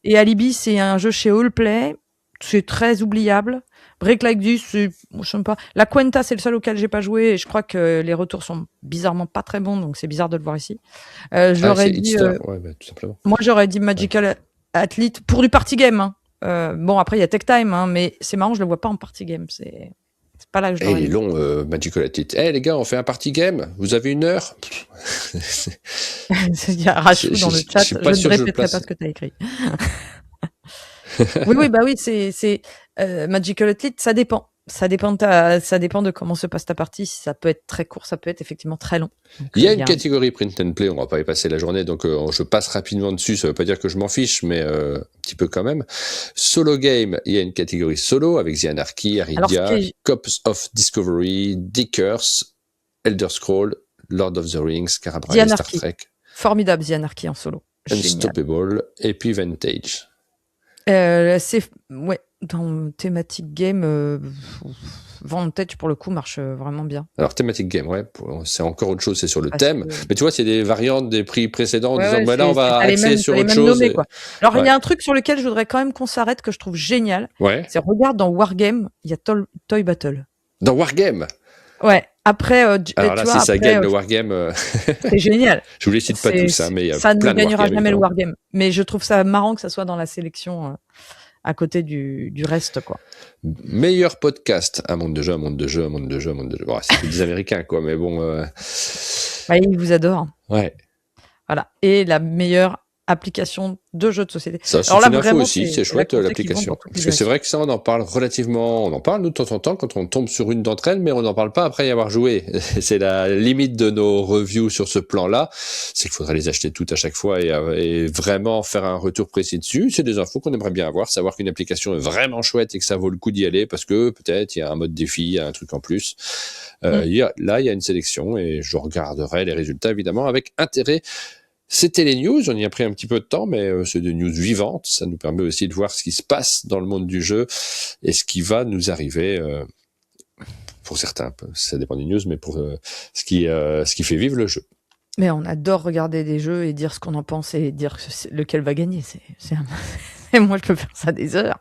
Et Alibi, c'est un jeu chez Allplay. C'est très oubliable. Break Like This, je sais pas. La Cuenta, c'est le seul auquel j'ai pas joué. Et je crois que les retours sont bizarrement pas très bons, donc c'est bizarre de le voir ici. J'aurais dit... ouais, bah, tout simplement. Moi, j'aurais dit Magical Athlete pour du party game. Hein. Bon, après, il y a Tech Time, hein, mais c'est marrant, je le vois pas en party game. C'est pas là que je il est long, Magical Athlete. Les gars, on fait un party game. Vous avez 1 heure? Il y a Rachou dans le chat. Je ne répéterai pas ce que tu as écrit. oui, c'est Magical Athlete, ça dépend. Ça dépend de comment se passe ta partie. Ça peut être très court, ça peut être effectivement très long. Donc, il y a une catégorie print and play, on va pas y passer la journée, donc je passe rapidement dessus. Ça veut pas dire que je m'en fiche, mais un petit peu quand même. Solo game, il y a une catégorie solo avec The Anarchy, Aridia, Cops of Discovery, Dickers, Elder Scrolls, Lord of the Rings, Carabra, Star Trek. Formidable, The Anarchy en solo. Unstoppable, et puis Vantage. Dans thématique game, Vantage pour le coup marche vraiment bien. Alors thématique game, ouais, c'est encore autre chose, c'est sur le thème. Mais tu vois, c'est des variantes des prix précédents en disant, là on va axer sur autre chose. Nommés, quoi. Alors il y a un truc sur lequel je voudrais quand même qu'on s'arrête, que je trouve génial. Ouais. C'est regarde dans Wargame, il y a Toy Battle. Dans Wargame. Ouais. Après, alors là, si ça gagne le Wargame, c'est génial. Je vous les cite pas tous, hein, mais il y a ça plein ne gagnera de jamais le Wargame. Mais je trouve ça marrant que ça soit dans la sélection à côté du reste, quoi. Meilleur podcast, un monde de jeu. Bon, c'est des Américains, quoi, mais bon. Ils vous adorent. Ouais. Voilà. Et la meilleure application de jeux de société. Ça, c'est une info aussi, c'est chouette l'application. Parce que c'est vrai que ça, on en parle relativement, on en parle nous de temps en temps quand on tombe sur une d'entre elles, mais on n'en parle pas après y avoir joué. C'est la limite de nos reviews sur ce plan-là, c'est qu'il faudrait les acheter toutes à chaque fois et vraiment faire un retour précis dessus. C'est des infos qu'on aimerait bien avoir, savoir qu'une application est vraiment chouette et que ça vaut le coup d'y aller parce que peut-être il y a un mode défi, il y a un truc en plus. Là, il y a une sélection et je regarderai les résultats évidemment avec intérêt. C'était les news, on y a pris un petit peu de temps, mais c'est des news vivantes. Ça nous permet aussi de voir ce qui se passe dans le monde du jeu et ce qui va nous arriver. Pour certains, ça dépend des news, mais pour ce qui fait vivre le jeu. Mais on adore regarder des jeux et dire ce qu'on en pense et dire lequel va gagner. Et moi, je peux faire ça des heures.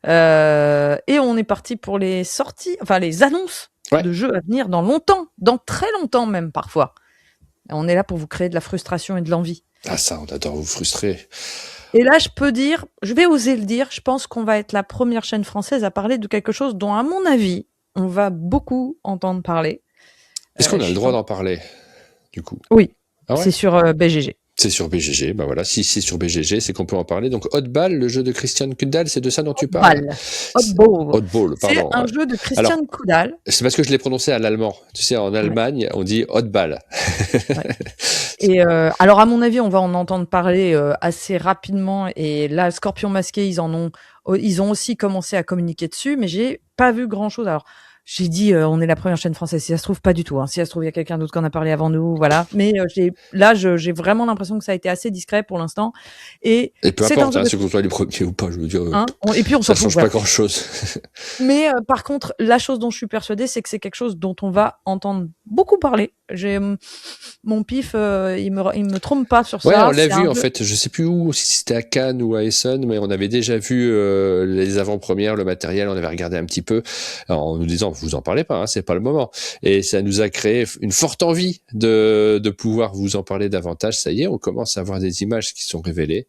Et on est parti pour les sorties, enfin les annonces de jeux à venir dans longtemps, dans très longtemps même parfois. On est là pour vous créer de la frustration et de l'envie. Ah ça, on adore vous frustrer. Et là, je vais oser le dire, je pense qu'on va être la première chaîne française à parler de quelque chose dont, à mon avis, on va beaucoup entendre parler. Est-ce qu'on a le droit d'en parler, du coup? Oui, c'est sur BGG. C'est sur BGG, ben voilà, si c'est sur BGG, c'est qu'on peut en parler. Donc Oddball, le jeu de Christian Kudal, c'est de ça dont tu parles? Oddball, pardon. C'est un jeu de Christian Kudal. C'est parce que je l'ai prononcé à l'allemand. Tu sais, en Allemagne, on dit Oddball. Et alors, à mon avis, on va en entendre parler assez rapidement. Et là, Scorpion Masqué, ils ont aussi commencé à communiquer dessus, mais j'ai pas vu grand-chose. Alors, j'ai dit, on est la première chaîne française. Si ça se trouve, pas du tout. Hein. Si ça se trouve, il y a quelqu'un d'autre qui en a parlé avant nous, voilà. Mais j'ai vraiment l'impression que ça a été assez discret pour l'instant. Et peu importe, que ce soit les premiers ou pas, je veux dire. Et puis on ça s'en change fout, pas grand-chose. Mais par contre, la chose dont je suis persuadée, c'est que c'est quelque chose dont on va entendre beaucoup parler. Mon pif, il me trompe pas sur ça. Ouais, on l'a vu en fait. Je sais plus où, si c'était à Cannes ou à Essen, mais on avait déjà vu les avant-premières, le matériel. On avait regardé un petit peu en nous disant, vous en parlez pas, hein, c'est pas le moment. Et ça nous a créé une forte envie de pouvoir vous en parler davantage. Ça y est, on commence à avoir des images qui sont révélées.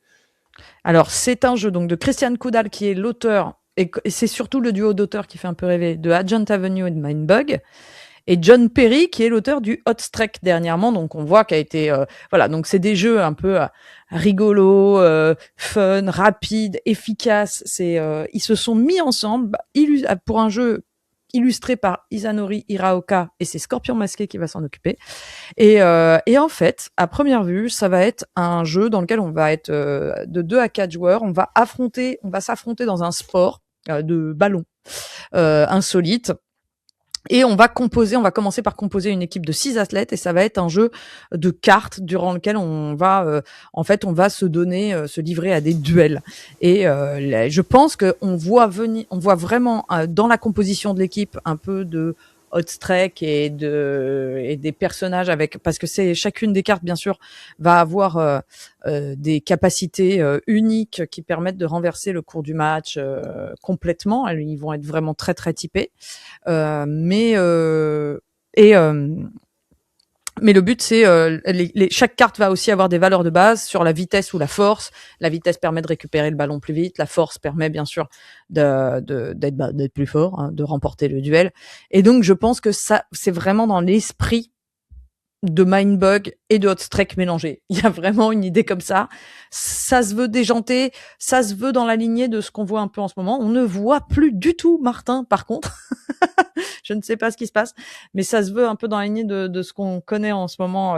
Alors, c'est un jeu donc de Christian Koudal qui est l'auteur. Et c'est surtout le duo d'auteurs qui fait un peu rêver, de Agent Avenue et de Mindbug. Et John Perry, qui est l'auteur du Hot Strike dernièrement. Donc, on voit qu'il a été... voilà, donc c'est des jeux un peu rigolos, fun, rapides, efficaces. Ils se sont mis ensemble pour un jeu illustré par Isanori Hiraoka, et c'est Scorpion Masqué qui va s'en occuper. Et en fait, à première vue, ça va être un jeu dans lequel on va être de 2 à 4 joueurs. On va s'affronter dans un sport de ballon insolite. Et on va commencer par composer une équipe de 6 athlètes, et ça va être un jeu de cartes durant lequel on va se livrer à des duels. Et je pense qu'on voit vraiment dans la composition de l'équipe un peu de Hot Strike et des personnages parce que chacune des cartes bien sûr va avoir des capacités uniques qui permettent de renverser le cours du match complètement. Ils vont être vraiment très très typés, mais le but, c'est chaque carte va aussi avoir des valeurs de base sur la vitesse ou la force. La vitesse permet de récupérer le ballon plus vite. La force permet bien sûr d'être plus fort, hein, de remporter le duel. Et donc, je pense que ça, c'est vraiment dans l'esprit de Mindbug et de Hot Strike mélangés. Il y a vraiment une idée comme ça. Ça se veut déjanté, ça se veut dans la lignée de ce qu'on voit un peu en ce moment. On ne voit plus du tout Martin, par contre. Je ne sais pas ce qui se passe, mais ça se veut un peu dans la lignée de ce qu'on connaît en ce moment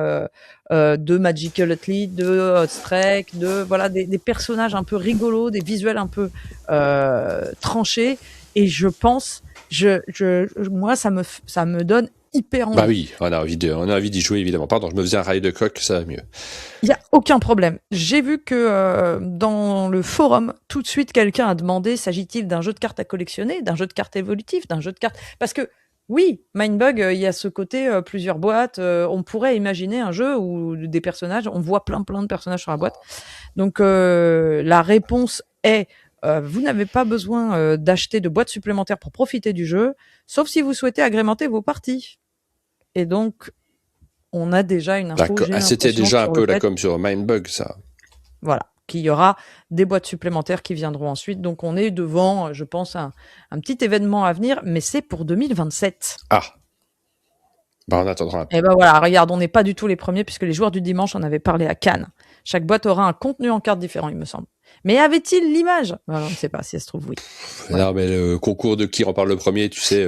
de Magical Athlete, de Hot Strike, des personnages un peu rigolos, des visuels un peu tranchés. Et je pense, moi, ça me donne hyper envie. Bah oui, on a envie d'y jouer évidemment. Pardon, je me faisais un rail de coq, ça va mieux. Il y a aucun problème. J'ai vu que dans le forum, tout de suite, quelqu'un a demandé, s'agit-il d'un jeu de cartes à collectionner, d'un jeu de cartes évolutif, d'un jeu de cartes... Parce que, oui, Mindbug, il y a ce côté plusieurs boîtes. On pourrait imaginer un jeu où des personnages, on voit plein de personnages sur la boîte. Donc, la réponse est... vous n'avez pas besoin d'acheter de boîtes supplémentaires pour profiter du jeu, sauf si vous souhaitez agrémenter vos parties. Et donc, on a déjà une info. C'était déjà un peu la com sur Mindbug, ça. Voilà, qu'il y aura des boîtes supplémentaires qui viendront ensuite. Donc, on est devant, je pense, un petit événement à venir, mais c'est pour 2027. Ah. Bah, on attendra un peu. Et ben voilà, regarde, on n'est pas du tout les premiers, puisque les joueurs du dimanche en avaient parlé à Cannes. Chaque boîte aura un contenu en cartes différent, il me semble. Mais avait-il l'image ? Alors, on ne sait pas si elle se trouve, oui. Non, mais le concours de qui en parle le premier, tu sais...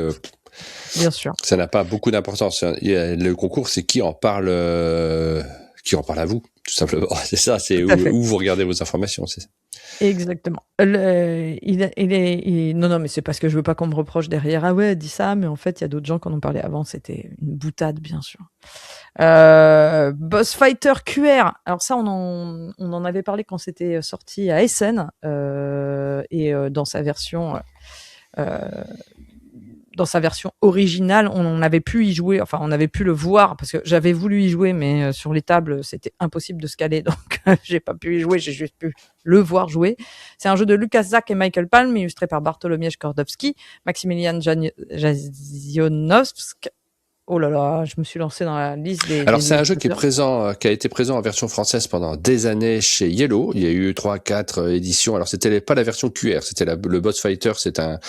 Bien sûr. Ça n'a pas beaucoup d'importance. Le concours, c'est qui en parle à vous, tout simplement. C'est ça, c'est où vous regardez vos informations, c'est ça. Exactement. Non, mais c'est parce que je veux pas qu'on me reproche derrière. Ah ouais, dis ça, mais en fait, il y a d'autres gens qui en ont parlé avant. C'était une boutade, bien sûr. Boss Fighter QR. Alors ça, on en avait parlé quand c'était sorti à Essen et dans sa version. Dans sa version originale, on avait pu y jouer, enfin on avait pu le voir parce que j'avais voulu y jouer, mais sur les tables c'était impossible de se caler, donc j'ai pas pu y jouer, j'ai juste pu le voir jouer. C'est un jeu de Lucas Zak et Michael Palm, illustré par Bartolomiej Kordowski, Maximilian Jazionovsk. Oh là là, je me suis lancé dans la liste des... Alors c'est un jeu qui a été présent en version française pendant des années chez Yellow. Il y a eu 3-4 éditions. Alors c'était pas la version QR, c'était le Boss Fighter. C'est un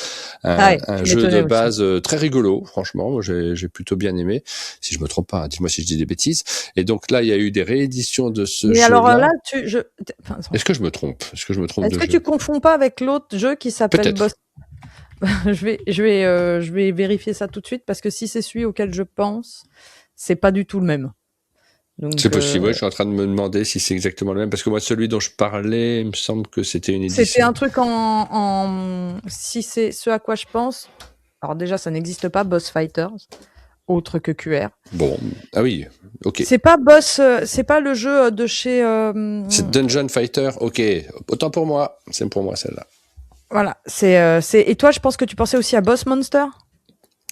jeu de base très rigolo. Franchement, moi j'ai plutôt bien aimé. Si je me trompe pas, dis-moi si je dis des bêtises. Et donc là, il y a eu des rééditions de ce jeu. Mais alors là, est-ce que je me trompe ? Est-ce que tu confonds pas avec l'autre jeu qui s'appelle Boss? Je vais vérifier ça tout de suite parce que si c'est celui auquel je pense, c'est pas du tout le même. Donc, c'est possible, je suis en train de me demander si c'est exactement le même parce que moi celui dont je parlais, il me semble que c'était une édition. C'était un truc si c'est ce à quoi je pense, Alors déjà, ça n'existe pas, Boss Fighters, autre que QR. Bon, ah oui, ok. C'est pas c'est pas le jeu de chez. C'est Dungeon Fighter, ok. Autant pour moi, c'est pour moi celle-là. Voilà, Et toi, je pense que tu pensais aussi à Boss Monster,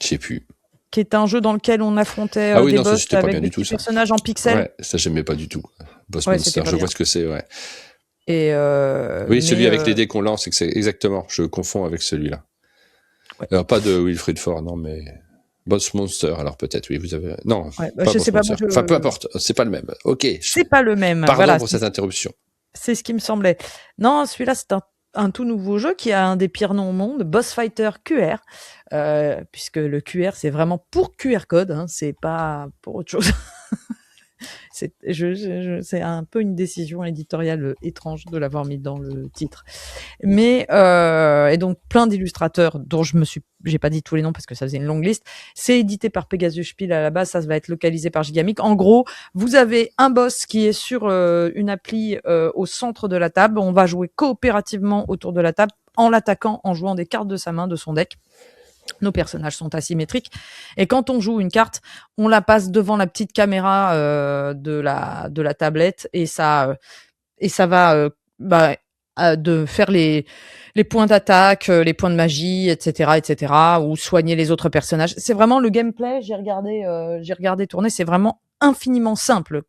Je sais plus. qui est un jeu dans lequel on affrontait Ah oui, des non, ça, boss c'était pas avec bien des du tout, petits ça. personnages en pixels. Ouais, ça, j'aimais pas du tout. Boss Ouais, Monster, c'était pas je bien. vois ce que c'est, ouais. Et Oui, celui avec les dés qu'on lance, c'est exactement. Je confonds avec celui-là. Ouais. Alors, pas de Wilfried Ford, non, mais Boss Monster, alors peut-être, oui, vous avez. Non, ouais, pas je Boss sais pas, Monster. Enfin, peu importe, c'est pas le même. Ok. c'est pas le même. Pardon Voilà, pour cette interruption. c'est ce qui me semblait. Non, celui-là, c'est un tout nouveau jeu qui a un des pires noms au monde, Boss Fighter QR, puisque le QR, c'est vraiment pour QR code, hein, c'est pas pour autre chose. C'est un peu une décision éditoriale étrange de l'avoir mis dans le titre. Mais et donc plein d'illustrateurs dont j'ai pas dit tous les noms parce que ça faisait une longue liste. C'est édité par Pegasus Spiel à la base, ça va être localisé par Gigamic. En gros, vous avez un boss qui est sur une appli au centre de la table. On va jouer coopérativement autour de la table en l'attaquant, en jouant des cartes de sa main, de son deck. Nos personnages sont asymétriques et quand on joue une carte, on la passe devant la petite caméra de la tablette et ça va de faire les points d'attaque, les points de magie, etc., ou soigner les autres personnages. C'est vraiment le gameplay. J'ai regardé tourner. C'est vraiment infiniment simple.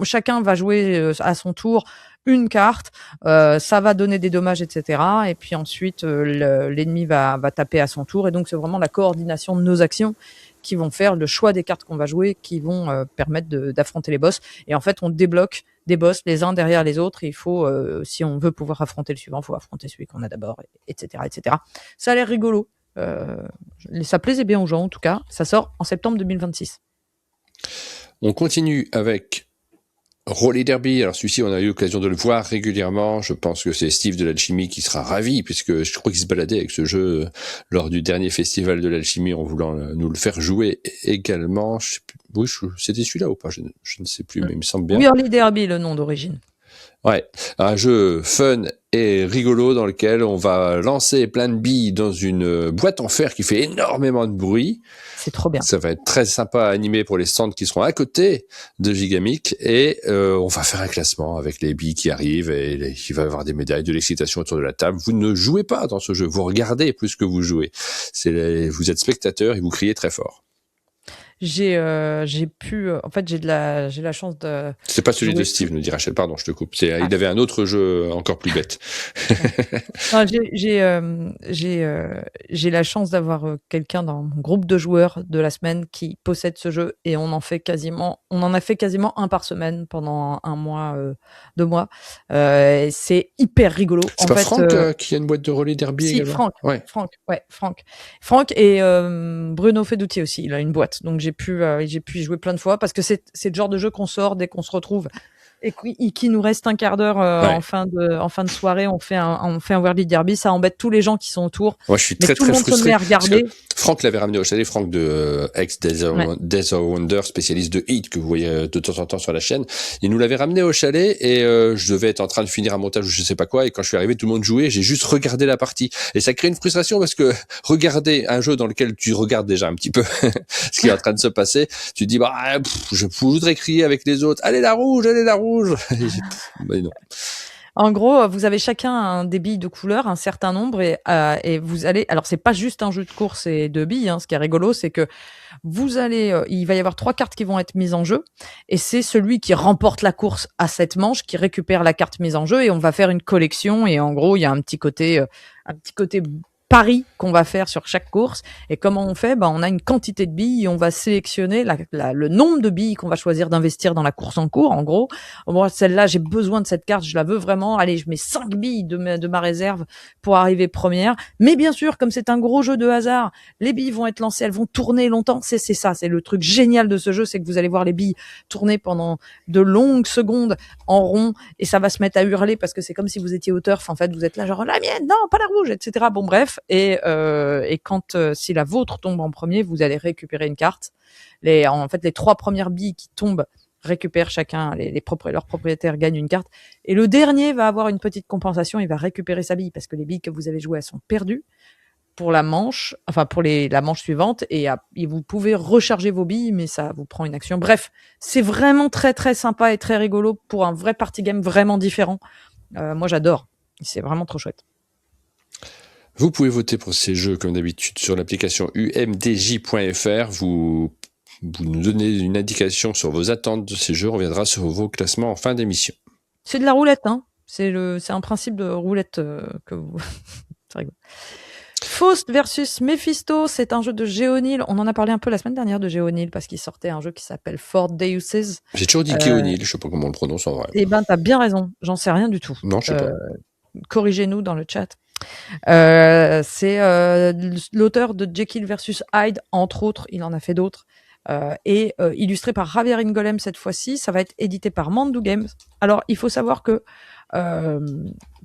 Chacun va jouer à son tour une carte. Ça va donner des dommages, etc. Et puis ensuite, l'ennemi va taper à son tour. Et donc, c'est vraiment la coordination de nos actions qui vont faire le choix des cartes qu'on va jouer, qui vont permettre d'affronter les boss. Et en fait, on débloque des boss les uns derrière les autres. Et il faut, si on veut pouvoir affronter le suivant, il faut affronter celui qu'on a d'abord, etc., etc. Ça a l'air rigolo. Ça plaisait bien aux gens, en tout cas. Ça sort en septembre 2026. On continue avec Roller Derby. Alors celui-ci, on a eu l'occasion de le voir régulièrement. Je pense que c'est Steve de l'Alchimie qui sera ravi, puisque je crois qu'il se baladait avec ce jeu lors du dernier festival de l'Alchimie en voulant nous le faire jouer également. Oui, c'était celui-là ou pas, je ne sais plus, mais il me semble bien. Oui, Roller Derby, le nom d'origine. Ouais, un jeu fun et rigolo dans lequel on va lancer plein de billes dans une boîte en fer qui fait énormément de bruit. C'est trop bien. Ça va être très sympa à animer pour les stands qui seront à côté de Gigamic et on va faire un classement avec les billes qui arrivent et il va y avoir des médailles, de l'excitation autour de la table. Vous ne jouez pas dans ce jeu, vous regardez plus que vous jouez. Vous êtes spectateur et vous criez très fort. En fait, j'ai la chance de. C'est pas celui de Steve, nous dit Rachel. Pardon, je te coupe. Il avait un autre jeu encore plus bête. Non, j'ai la chance d'avoir quelqu'un dans mon groupe de joueurs de la semaine qui possède ce jeu et on en a fait quasiment un par semaine pendant un mois, 2 mois. C'est hyper rigolo. C'est pas Franck qui a une boîte de Roller Derby également. Franck et Bruno Feduti aussi. Il a une boîte, donc j'ai pu y jouer plein de fois parce que c'est le genre de jeu qu'on sort dès qu'on se retrouve et qui nous reste un quart d'heure en fin de soirée. On fait un Whirly Derby, ça embête tous les gens qui sont autour. Moi, je suis très tout le monde frustré. se met à regarder. Franck l'avait ramené au chalet, Franck de ex Days of Wonder, spécialiste de Hit que vous voyez de temps en temps sur la chaîne. Il nous l'avait ramené au chalet et je devais être en train de finir un montage ou je sais pas quoi et quand je suis arrivé, tout le monde jouait. J'ai juste regardé la partie et ça crée une frustration parce que regarder un jeu dans lequel tu regardes déjà un petit peu ce qui est en train de se passer, tu te dis je voudrais crier avec les autres. Allez la rouge. Mais non. En gros, vous avez chacun des billes de couleur, un certain nombre, et vous allez. Alors, c'est pas juste un jeu de course et de billes. Hein. Ce qui est rigolo, c'est que il va y avoir 3 cartes qui vont être mises en jeu, et c'est celui qui remporte la course à 7 manches qui récupère la carte mise en jeu, et on va faire une collection. Et en gros, il y a un petit côté pari qu'on va faire sur chaque course. Et comment on fait? On a une quantité de billes et on va sélectionner le nombre de billes qu'on va choisir d'investir dans la course en cours. En gros, moi, celle-là, j'ai besoin de cette carte, je la veux vraiment. Allez, je mets 5 billes de ma réserve pour arriver première. Mais bien sûr, comme c'est un gros jeu de hasard, les billes vont être lancées, elles vont tourner longtemps. C'est ça, c'est le truc génial de ce jeu, c'est que vous allez voir les billes tourner pendant de longues secondes en rond et ça va se mettre à hurler parce que c'est comme si vous étiez au turf. En fait, vous êtes là genre la mienne, non, pas la rouge, etc. Bon, bref. Et quand si la vôtre tombe en premier, vous allez récupérer une carte. Les 3 premières billes qui tombent récupèrent chacun, leurs propriétaires gagnent une carte. Et le dernier va avoir une petite compensation, il va récupérer sa bille parce que les billes que vous avez jouées, elles sont perdues. pour la manche, enfin pour la manche suivante, et vous pouvez recharger vos billes, mais ça vous prend une action. Bref, c'est vraiment très très sympa et très rigolo pour un vrai party game vraiment différent. Moi j'adore, c'est vraiment trop chouette. Vous pouvez voter pour ces jeux comme d'habitude sur l'application umdj.fr. Vous nous donnez une indication sur vos attentes de ces jeux. On reviendra sur vos classements en fin d'émission. C'est de la roulette, hein. C'est un principe de roulette que vous... C'est rigolo. Faust versus Mephisto, c'est un jeu de Géonil. On en a parlé un peu la semaine dernière de Géonil parce qu'il sortait un jeu qui s'appelle Fort Deuces. J'ai toujours dit Géonil, je sais pas comment on le prononce en vrai. Eh ben, t'as bien raison. J'en sais rien du tout. Non, je sais pas. Corrigez-nous dans le chat. C'est l'auteur de Jekyll versus Hyde, entre autres. Il en a fait d'autres. Et illustré par Javier Ingolem cette fois-ci. Ça va être édité par Mandu Games. Alors, il faut savoir que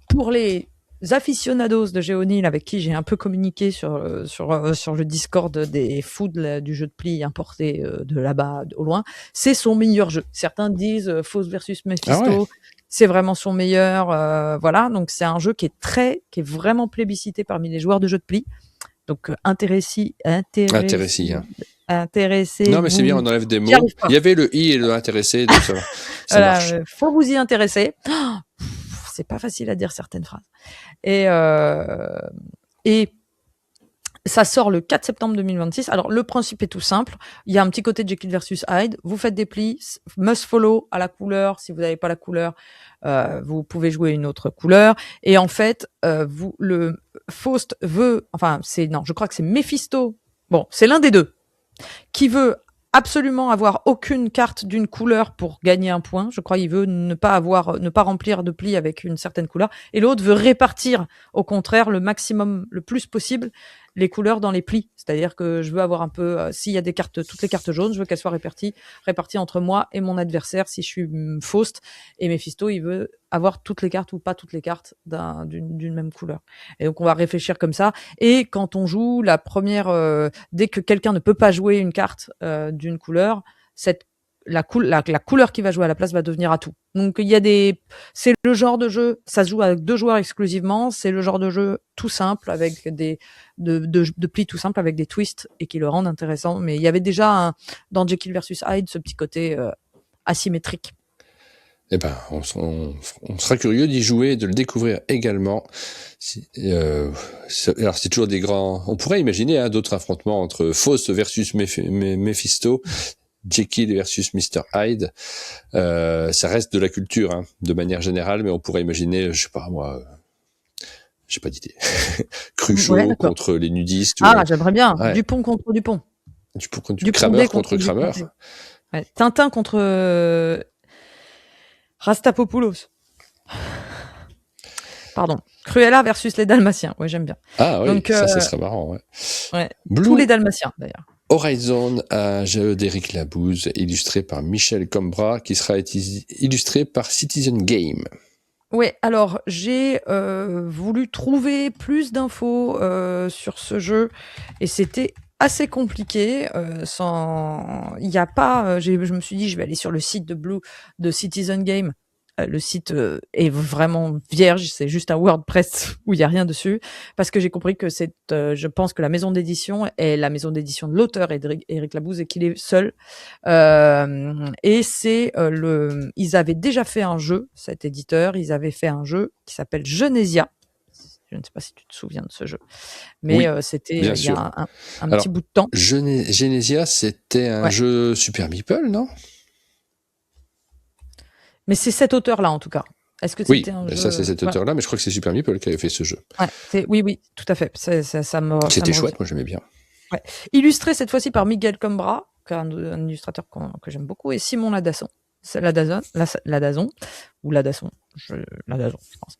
pour les aficionados de Géonil avec qui j'ai un peu communiqué sur le Discord des fous du jeu de pli importé de là-bas au loin, c'est son meilleur jeu. Certains disent Faust versus Mephisto. Ah ouais. C'est vraiment son meilleur, voilà. Donc c'est un jeu qui est vraiment plébiscité parmi les joueurs de jeux de pli. Donc intéressé. Hein. Non mais c'est bien, on enlève des mots. Il y avait le i et le intéressé, donc ça voilà, marche. Faut vous y intéresser. C'est pas facile à dire certaines phrases. Et ça sort le 4 septembre 2026. Alors, le principe est tout simple. Il y a un petit côté Jekyll versus Hyde. Vous faites des plis, must follow à la couleur. Si vous n'avez pas la couleur, vous pouvez jouer une autre couleur. Et en fait, le Faust veut, je crois que c'est Mephisto. Bon, c'est l'un des deux qui veut absolument avoir aucune carte d'une couleur pour gagner un point. Je crois qu'il veut ne pas remplir de plis avec une certaine couleur. Et l'autre veut répartir, au contraire, le maximum, le plus possible, les couleurs dans les plis. C'est-à-dire que je veux avoir un peu, s'il y a toutes les cartes jaunes, je veux qu'elles soient réparties entre moi et mon adversaire si je suis Faust. Et Mephisto, il veut avoir toutes les cartes ou pas toutes les cartes d'une même couleur. Et donc on va réfléchir comme ça. Et quand on joue la première, dès que quelqu'un ne peut pas jouer une carte d'une couleur, la couleur qui va jouer à la place va devenir atout. Donc c'est le genre de jeu, ça se joue avec 2 joueurs exclusivement, c'est le genre de jeu tout simple avec de plis tout simples avec des twists et qui le rendent intéressant. Mais il y avait déjà dans Jekyll versus Hyde ce petit côté asymétrique. Eh ben, on sera curieux d'y jouer et de le découvrir également. Alors, c'est toujours des grands... On pourrait imaginer d'autres affrontements entre Faust versus Mephisto, Jekyll versus Mr. Hyde. Ça reste de la culture, de manière générale, mais on pourrait imaginer, je sais pas, moi... j'ai pas d'idée. Cruchot contre les nudistes. J'aimerais bien. Ouais. Dupont contre Dupont. Kramer contre Kramer. Ouais. Tintin contre... Rastapopoulos. Pardon. Cruella versus les Dalmatiens. Ouais, j'aime bien. Ah oui, donc, ça serait marrant. Ouais. Tous les Dalmatiens, d'ailleurs. Horizon, un jeu d'Éric Labouze, illustré par Michel Combra, qui sera illustré par Citizen Game. Ouais, alors j'ai voulu trouver plus d'infos sur ce jeu et c'était assez compliqué. Il y a pas. Je me suis dit, je vais aller sur le site de Citizen Game. Le site est vraiment vierge, c'est juste un WordPress où il y a rien dessus, parce que j'ai compris que je pense que la maison d'édition est la maison d'édition de l'auteur Éric Labouze et qu'il est seul. Et c'est ils avaient déjà fait un jeu, cet éditeur, ils avaient fait un jeu qui s'appelle Genesia. Je ne sais pas si tu te souviens de ce jeu, mais oui, c'était il y a un petit bout de temps. Genesia, c'était un jeu Super Meeple, non? Mais c'est cet auteur-là, en tout cas. Est-ce que c'était un jeu... ça c'est cet auteur-là, mais je crois que c'est Super Meeple qui avait fait ce jeu. Ouais, oui, tout à fait. C'était chouette, moi j'aimais bien. Ouais. Illustré cette fois-ci par Miguel Combra, un illustrateur que j'aime beaucoup, et Simon Ladasson. Ladazon, je pense.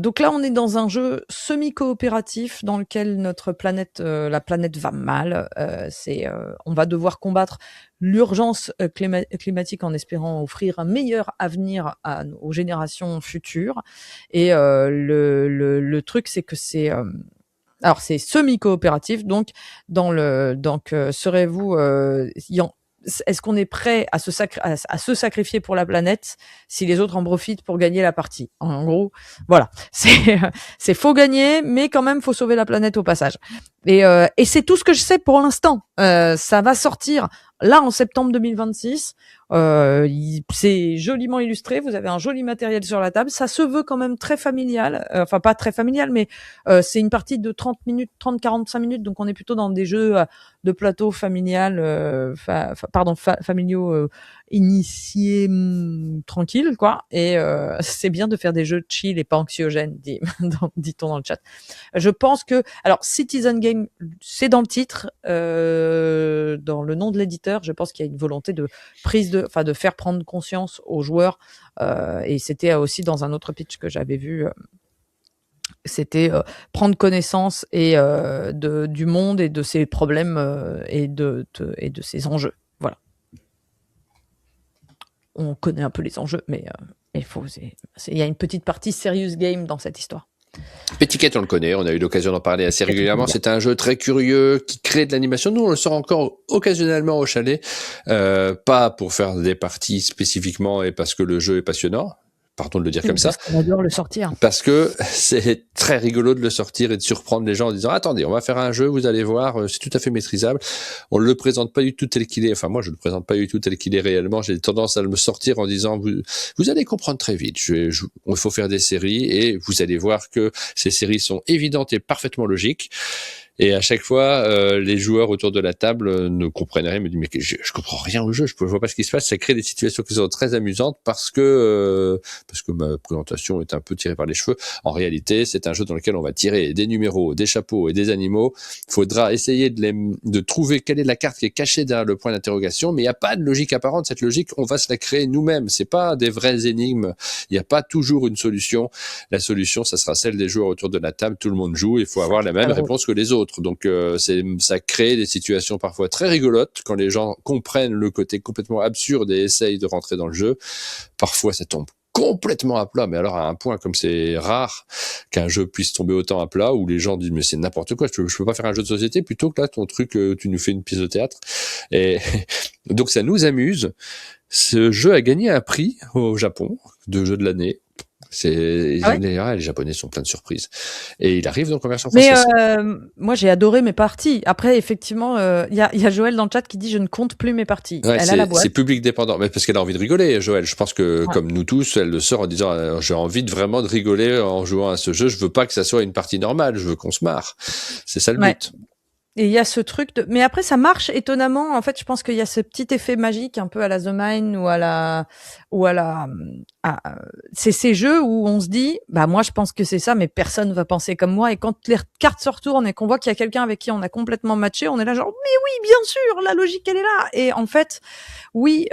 Donc là, on est dans un jeu semi-coopératif dans lequel notre planète, la planète va mal. On va devoir combattre l'urgence climatique en espérant offrir un meilleur avenir aux générations futures. Et le truc, c'est que alors c'est semi-coopératif, donc serez-vous est-ce qu'on est prêt à se sacrifier pour la planète si les autres en profitent pour gagner la partie? En gros, voilà. C'est faut gagner, mais quand même faut sauver la planète au passage. Et c'est tout ce que je sais pour l'instant. Ça va sortir là en septembre 2026. C'est joliment illustré. Vous avez un joli matériel sur la table. Ça se veut quand même très familial. Enfin, pas très familial, mais c'est une partie de 30-45 minutes. Donc, on est plutôt dans des jeux de plateau familial, familiaux initiés, tranquilles, quoi. Et c'est bien de faire des jeux chill et pas anxiogènes, dit-on dans le chat. Je pense que, alors, Citizen Game, c'est dans le titre, dans le nom de l'éditeur. Je pense qu'il y a une volonté de de faire prendre conscience aux joueurs. Et c'était aussi dans un autre pitch que j'avais vu. C'était prendre connaissance du monde et de ses problèmes et de ses enjeux. Voilà. On connaît un peu les enjeux, mais il y a une petite partie serious game dans cette histoire. Petit Cat, on le connaît, on a eu l'occasion d'en parler assez régulièrement. C'est un jeu très curieux qui crée de l'animation. Nous, on le sort encore occasionnellement au chalet, pas pour faire des parties spécifiquement et parce que le jeu est passionnant. Pardon de le dire comme ça. On adore le sortir. Parce que c'est très rigolo de le sortir et de surprendre les gens en disant attendez, on va faire un jeu, vous allez voir, c'est tout à fait maîtrisable. On le présente pas du tout tel qu'il est. Enfin, moi, je le présente pas du tout tel qu'il est réellement. J'ai tendance à me sortir en disant vous allez comprendre très vite. Il faut faire des séries et vous allez voir que ces séries sont évidentes et parfaitement logiques. Et à chaque fois, les joueurs autour de la table ne comprennent rien, me disent mais je comprends rien au jeu, je vois pas ce qui se passe. Ça crée des situations qui sont très amusantes parce que ma présentation est un peu tirée par les cheveux. En réalité, c'est un jeu dans lequel on va tirer des numéros, des chapeaux et des animaux. Il faudra essayer de trouver quelle est la carte qui est cachée derrière le point d'interrogation, mais il n'y a pas de logique apparente. Cette logique, on va se la créer nous-mêmes. C'est pas des vraies énigmes. Il n'y a pas toujours une solution. La solution, ça sera celle des joueurs autour de la table. Tout le monde joue. Il faut avoir la même réponse que les autres. Donc ça crée des situations parfois très rigolotes quand les gens comprennent le côté complètement absurde et essayent de rentrer dans le jeu. Parfois ça tombe complètement à plat, mais alors à un point comme c'est rare qu'un jeu puisse tomber autant à plat où les gens disent mais c'est n'importe quoi, je peux pas faire un jeu de société plutôt que là ton truc tu nous fais une pièce de théâtre. Et donc ça nous amuse. Ce jeu a gagné un prix au Japon de jeu de l'année. Les Japonais sont pleins de surprises. Et il arrive donc en version française. Mais moi, j'ai adoré mes parties. Après, effectivement, il y a Joël dans le chat qui dit « Je ne compte plus mes parties ouais, ». Elle a la boîte. C'est public dépendant. Mais parce qu'elle a envie de rigoler, Joël. Je pense que, comme nous tous, elle le sort en disant « J'ai envie vraiment de rigoler en jouant à ce jeu. Je veux pas que ça soit une partie normale. Je veux qu'on se marre. » C'est ça le but. Et il y a ce truc mais après, ça marche étonnamment. En fait, je pense qu'il y a ce petit effet magique un peu à la The Mine c'est ces jeux où on se dit, bah, moi, je pense que c'est ça, mais personne va penser comme moi. Et quand les cartes se retournent et qu'on voit qu'il y a quelqu'un avec qui on a complètement matché, on est là genre, mais oui, bien sûr, la logique, elle est là. Et en fait, oui,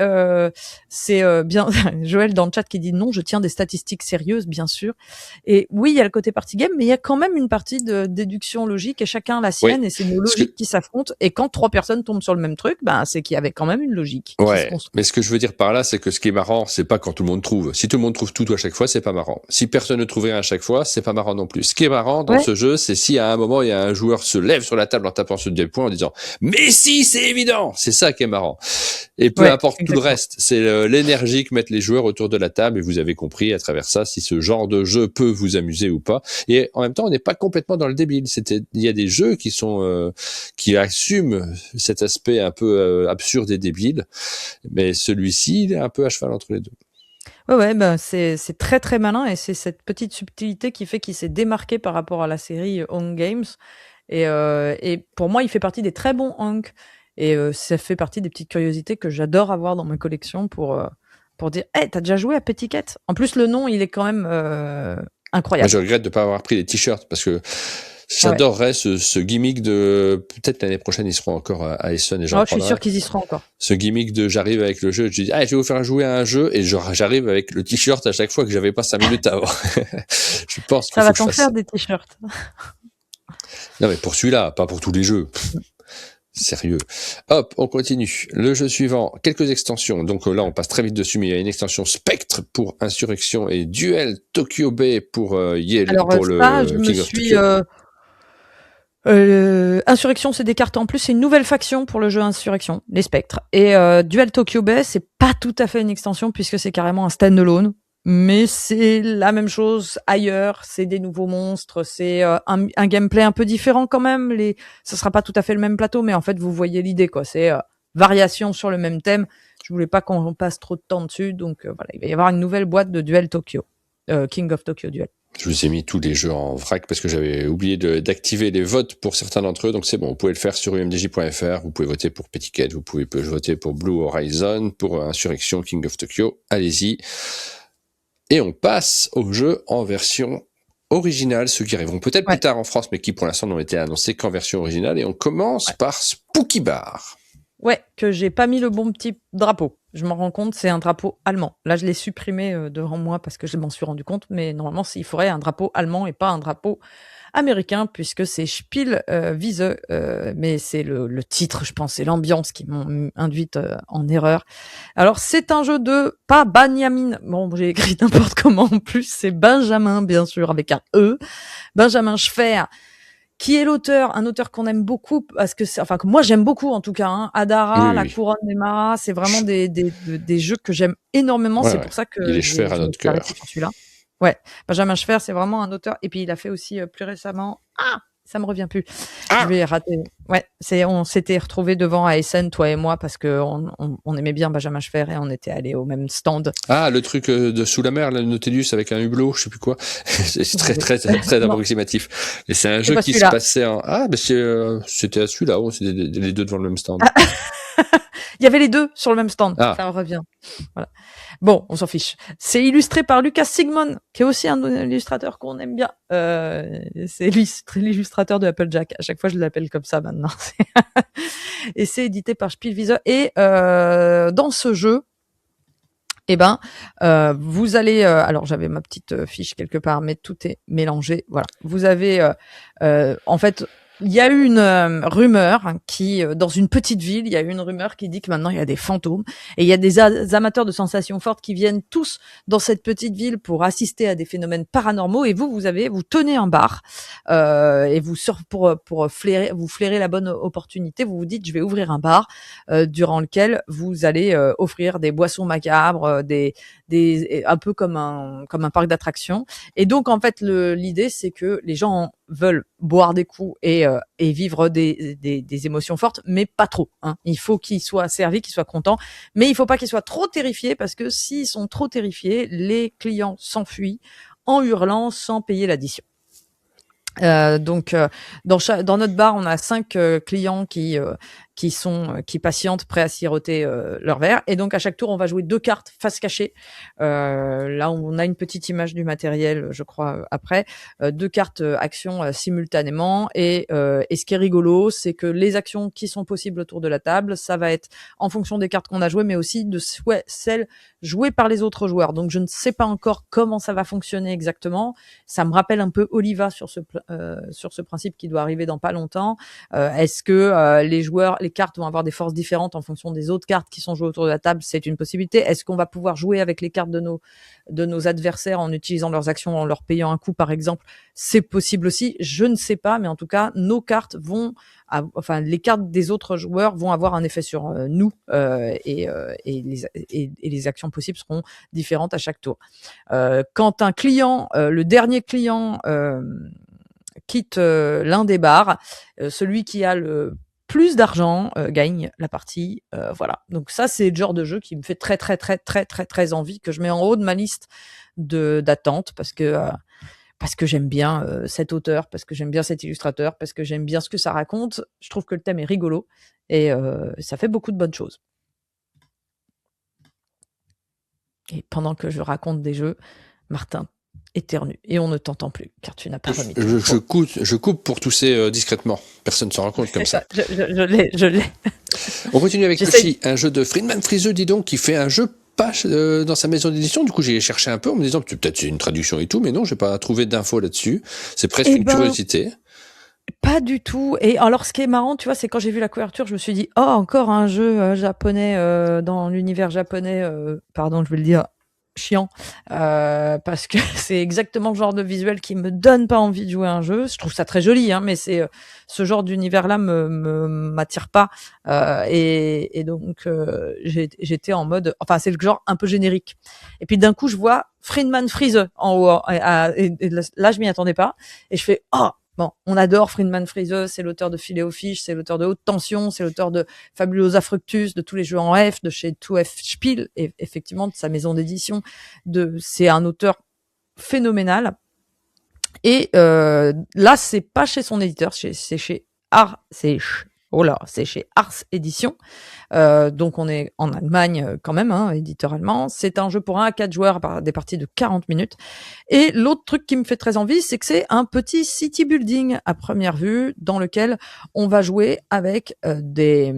c'est bien, Joël dans le chat qui dit non, je tiens des statistiques sérieuses, bien sûr. Et oui, il y a le côté party game, mais il y a quand même une partie de déduction logique et chacun a la sienne et c'est nos logiques qui s'affrontent. Et quand 3 personnes tombent sur le même truc, ben, c'est qu'il y avait quand même une logique. Ouais. Mais ce que je veux dire par là, c'est que ce qui est marrant, c'est pas quand tout le monde trouve. Si tout le monde trouve tout à chaque fois, c'est pas marrant. Si personne ne trouve rien à chaque fois, c'est pas marrant non plus. Ce qui est marrant dans ce jeu, c'est si à un moment, il y a un joueur se lève sur la table en tapant sur le point en disant « Mais si, c'est évident !» C'est ça qui est marrant. Et peu importe tout le reste, c'est l'énergie que mettent les joueurs autour de la table et vous avez compris à travers ça si ce genre de jeu peut vous amuser ou pas. Et en même temps, on n'est pas complètement dans le débile. Il y a des jeux qui sont qui assument cet aspect un peu absurde et débile, mais celui-ci, il est un peu à cheval entre les deux. Ouais, bah c'est très très malin et c'est cette petite subtilité qui fait qu'il s'est démarqué par rapport à la série Hong Games. Et pour moi, il fait partie des très bons Hong. Et ça fait partie des petites curiosités que j'adore avoir dans ma collection pour dire « Hey, t'as déjà joué à Petit Cat ?» En plus, le nom, il est quand même incroyable. Moi, je regrette de pas avoir pris les t-shirts parce que j'adorerais ce gimmick de... Peut-être l'année prochaine, ils seront encore à Essen et je suis sûr qu'ils y seront encore. Ce gimmick de j'arrive avec le jeu, je dis « Ah, je vais vous faire jouer à un jeu » et j'arrive avec le t-shirt à chaque fois que j'avais pas 5 minutes avant. Je pense que ça va t'en faire des t-shirts. Non, mais pour celui-là, pas pour tous les jeux. Sérieux. Hop, on continue. Le jeu suivant, quelques extensions. Donc là, on passe très vite dessus, mais il y a une extension Spectre pour Insurrection et Duel Tokyo Bay pour Yale. Alors pour ça, le je me King of suis... Tokyo. Insurrection, c'est des cartes en plus, c'est une nouvelle faction pour le jeu Insurrection, les Spectres. Et Duel Tokyo Bay, c'est pas tout à fait une extension puisque c'est carrément un standalone, mais c'est la même chose ailleurs, c'est des nouveaux monstres, c'est un gameplay un peu différent quand même, ça sera pas tout à fait le même plateau, mais en fait vous voyez l'idée quoi, c'est variation sur le même thème. Je voulais pas qu'on passe trop de temps dessus, donc voilà, il va y avoir une nouvelle boîte de Duel Tokyo, King of Tokyo Duel. Je vous ai mis tous les jeux en vrac parce que j'avais oublié d'activer les votes pour certains d'entre eux. Donc c'est bon, vous pouvez le faire sur umdj.fr. Vous pouvez voter pour Petit Cat, vous pouvez voter pour Blue Horizon, pour Insurrection, King of Tokyo. Allez-y. Et on passe aux jeux en version originale, ceux qui arriveront peut-être plus tard en France, mais qui pour l'instant n'ont été annoncés qu'en version originale. Et on commence par Spooky Bar. Ouais, que j'ai pas mis le bon petit drapeau. Je m'en rends compte, c'est un drapeau allemand. Là, je l'ai supprimé devant moi parce que je m'en suis rendu compte, mais normalement, il faudrait un drapeau allemand et pas un drapeau américain, puisque c'est Spiel Wiese, mais c'est le titre, je pense, c'est l'ambiance qui m'ont induite en erreur. Alors, c'est un jeu de, pas Benjamin, bon, j'ai écrit n'importe comment en plus, c'est Benjamin, bien sûr, avec un E, Benjamin Schwer, qui est l'auteur, un auteur qu'on aime beaucoup, parce que que moi j'aime beaucoup en tout cas, hein. Adara, La Couronne des Maras, c'est vraiment des jeux que j'aime énormément, c'est pour ça que il est Schwer à notre cœur. Sur celui-là. Ouais, Benjamin Schwer, c'est vraiment un auteur, et puis il a fait aussi plus récemment, ça me revient plus. Je vais rater. Ouais, on s'était retrouvés devant ASN, toi et moi, parce que on aimait bien Benjamin Schwer et on était allés au même stand. Ah, le truc de sous la mer, le Nautilus avec un hublot, je sais plus quoi. C'est très approximatif. Et c'est un jeu qui se passait en... c'était à celui-là, c'était les deux devant le même stand. Il y avait les deux sur le même stand. Ça revient. Voilà. Bon, on s'en fiche. C'est illustré par Lucas Sigmund, qui est aussi un illustrateur qu'on aime bien. C'est l'illustrateur de Applejack. À chaque fois, je l'appelle comme ça maintenant. Et c'est édité par Spielwiese. Et dans ce jeu, vous allez... alors, j'avais ma petite fiche quelque part, mais tout est mélangé. Voilà. Vous avez... en fait... Il y a eu une rumeur qui, dans une petite ville, il y a eu une rumeur qui dit que maintenant il y a des fantômes et il y a des amateurs de sensations fortes qui viennent tous dans cette petite ville pour assister à des phénomènes paranormaux. Et vous tenez un bar et pour flairer la bonne opportunité, vous vous dites je vais ouvrir un bar durant lequel vous allez offrir des boissons macabres, un peu comme un parc d'attractions. Et donc en fait l'idée c'est que les gens veulent boire des coups et vivre des émotions fortes, mais pas trop. Hein. Il faut qu'ils soient servis, qu'ils soient contents, mais il faut pas qu'ils soient trop terrifiés parce que s'ils sont trop terrifiés, les clients s'enfuient en hurlant sans payer l'addition. Donc dans notre bar, on a 5 clients qui patientent prêts à siroter leur verre, et donc à chaque tour on va jouer 2 cartes face cachée. Là on a une petite image du matériel, je crois, après 2 cartes actions simultanément, et ce qui est rigolo, c'est que les actions qui sont possibles autour de la table, ça va être en fonction des cartes qu'on a jouées, mais aussi de celles jouées par les autres joueurs. Donc je ne sais pas encore comment ça va fonctionner exactement. Ça me rappelle un peu Oliva sur ce principe qui doit arriver dans pas longtemps. Est-ce que les cartes vont avoir des forces différentes en fonction des autres cartes qui sont jouées autour de la table? C'est une possibilité. Est-ce qu'on va pouvoir jouer avec les cartes de nos adversaires en utilisant leurs actions, en leur payant un coup, par exemple? C'est possible aussi. Je ne sais pas, mais en tout cas, nos cartes les cartes des autres joueurs vont avoir un effet sur nous, et les actions possibles seront différentes à chaque tour. Quand un client, le dernier client, quitte l'un des bars, celui qui a le plus d'argent gagne la partie. Voilà. Donc ça, c'est le genre de jeu qui me fait très très très très très très envie, que je mets en haut de ma liste d'attente parce que j'aime bien cet auteur, parce que j'aime bien cet illustrateur, parce que j'aime bien ce que ça raconte. Je trouve que le thème est rigolo et ça fait beaucoup de bonnes choses. Et pendant que je raconte des jeux, Martin éternue et on ne t'entend plus car tu n'as pas remis. Je coupe pour tousser discrètement. Personne ne s'en rend compte comme ça. Je l'ai. On continue avec aussi un jeu de Friedman Friseux, dis donc, qui fait un jeu pas dans sa maison d'édition. Du coup, j'ai cherché un peu en me disant peut-être c'est une traduction et tout, mais non, j'ai pas trouvé d'infos là-dessus. C'est presque une curiosité. Pas du tout. Et alors, ce qui est marrant, tu vois, c'est quand j'ai vu la couverture, je me suis dit, oh, encore un jeu japonais dans l'univers japonais. Pardon, je vais le dire. chiant, parce que c'est exactement le genre de visuel qui me donne pas envie de jouer à un jeu. Je trouve ça très joli, hein, mais c'est ce genre d'univers-là m'attire pas. Et donc j'étais en mode, enfin c'est le genre un peu générique. Et puis d'un coup je vois Friedman Freeze en haut, et là je m'y attendais pas, et je fais oh. Bon, on adore Friedman Freeze, c'est l'auteur de Filet-O-Fish, c'est l'auteur de Haute Tension, c'est l'auteur de Fabulosa Fructus, de tous les jeux en F, de chez 2F Spiel, et effectivement de sa maison d'édition. C'est un auteur phénoménal. Et là, c'est pas chez son éditeur, c'est chez c'est chez Ars Édition. Donc on est en Allemagne quand même, hein, éditeur allemand. C'est un jeu pour 1 à 4 joueurs par des parties de 40 minutes. Et l'autre truc qui me fait très envie, c'est que c'est un petit city building à première vue dans lequel on va jouer avec des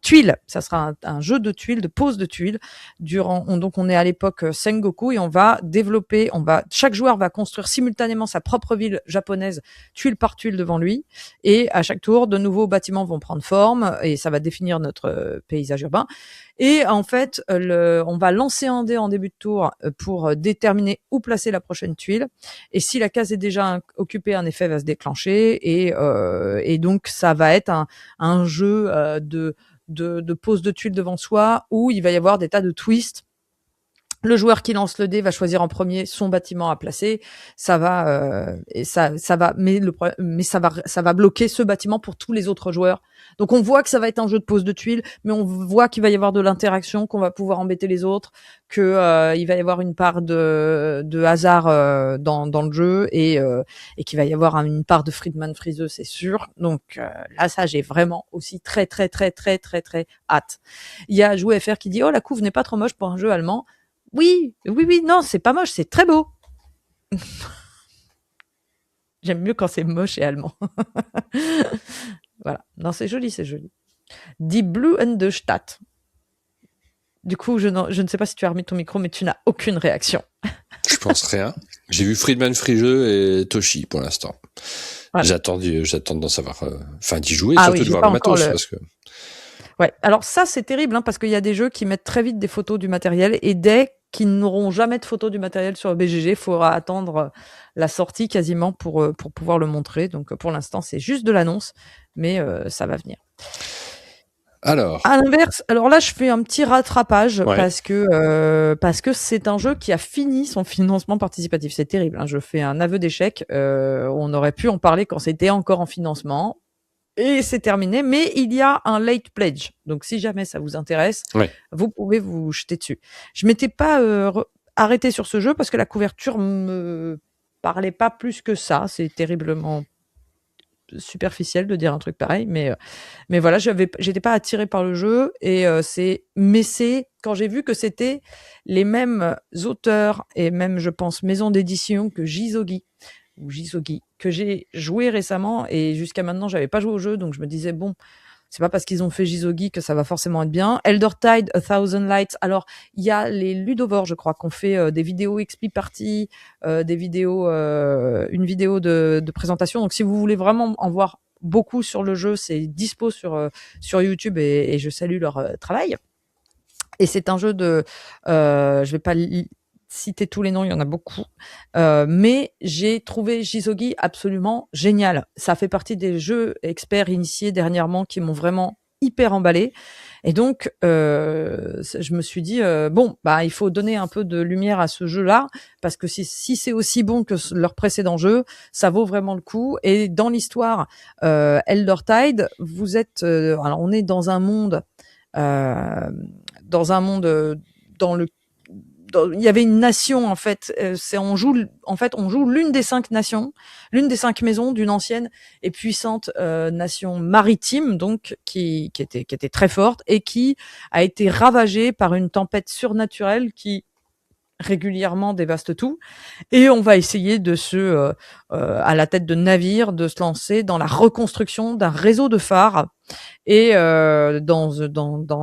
tuiles. Ça sera un jeu de tuiles, de pose de tuiles. Donc on est à l'époque Sengoku et on va développer, chaque joueur va construire simultanément sa propre ville japonaise, tuile par tuile devant lui. Et à chaque tour, de nouveaux bâtiments vont prendre forme et ça va définir notre paysage urbain. Et en fait, on va lancer un dé en début de tour pour déterminer où placer la prochaine tuile. Et si la case est déjà occupée, un effet va se déclencher. Et donc, ça va être un jeu de pose de tuiles devant soi où il va y avoir des tas de twists. Le joueur qui lance le dé va choisir en premier son bâtiment à placer. Ça va bloquer ce bâtiment pour tous les autres joueurs. Donc on voit que ça va être un jeu de pose de tuiles, mais on voit qu'il va y avoir de l'interaction, qu'on va pouvoir embêter les autres, que il va y avoir une part de hasard dans le jeu et qu'il va y avoir une part de Friedman Freeze, c'est sûr. Donc là, ça j'ai vraiment aussi très très très très très très hâte. Il y a Jouer FR qui dit oh la couve n'est pas trop moche pour un jeu allemand. Oui, non, c'est pas moche, c'est très beau. J'aime mieux quand c'est moche et allemand. Voilà. Non, c'est joli, c'est joli. Die Blühende Stadt. Du coup, je ne sais pas si tu as remis ton micro, mais tu n'as aucune réaction. Je pense rien. J'ai vu Friedman Freeze et Toshi pour l'instant. Voilà. J'attends d'en savoir, d'y jouer, surtout de voir le matos. Parce que... Ouais. Alors ça, c'est terrible, hein, parce qu'il y a des jeux qui mettent très vite des photos du matériel et dès qu'ils n'auront jamais de photos du matériel sur BGG, il faudra attendre la sortie quasiment pour pouvoir le montrer. Donc pour l'instant, c'est juste de l'annonce, mais ça va venir. Alors, à l'inverse, alors là, je fais un petit rattrapage parce que c'est un jeu qui a fini son financement participatif. C'est terrible, hein, je fais un aveu d'échec. On aurait pu en parler quand c'était encore en financement. Et c'est terminé, mais il y a un late pledge. Donc, si jamais ça vous intéresse, vous pouvez vous jeter dessus. Je m'étais pas arrêtée sur ce jeu parce que la couverture me parlait pas plus que ça. C'est terriblement superficiel de dire un truc pareil, mais voilà, j'étais pas attirée par le jeu et c'est quand j'ai vu que c'était les mêmes auteurs et même, je pense, maison d'édition que Jizogi, que j'ai joué récemment et jusqu'à maintenant j'avais pas joué au jeu, donc je me disais bon, c'est pas parce qu'ils ont fait Jizogi que ça va forcément être bien. Eldertide, A Thousand Lights. Alors il y a les ludovores, je crois, qu'on fait des vidéos XP party, des vidéos, une vidéo de présentation. Donc si vous voulez vraiment en voir beaucoup sur le jeu, c'est dispo sur YouTube et je salue leur travail. Et c'est un jeu de, je vais pas citer tous les noms, il y en a beaucoup, mais j'ai trouvé Jizogi absolument génial. Ça fait partie des jeux experts initiés dernièrement qui m'ont vraiment hyper emballé. Et donc, je me suis dit, il faut donner un peu de lumière à ce jeu-là, parce que si c'est aussi bon que leur précédent jeu, ça vaut vraiment le coup. Et dans l'histoire, Eldertide, vous êtes, alors on est dans un monde, il y avait une nation en fait. On joue l'une des 5 nations, l'une des 5 maisons d'une ancienne et puissante nation maritime, donc qui était très forte et qui a été ravagée par une tempête surnaturelle qui régulièrement dévaste tout. Et on va essayer de à la tête de navires, de se lancer dans la reconstruction d'un réseau de phares et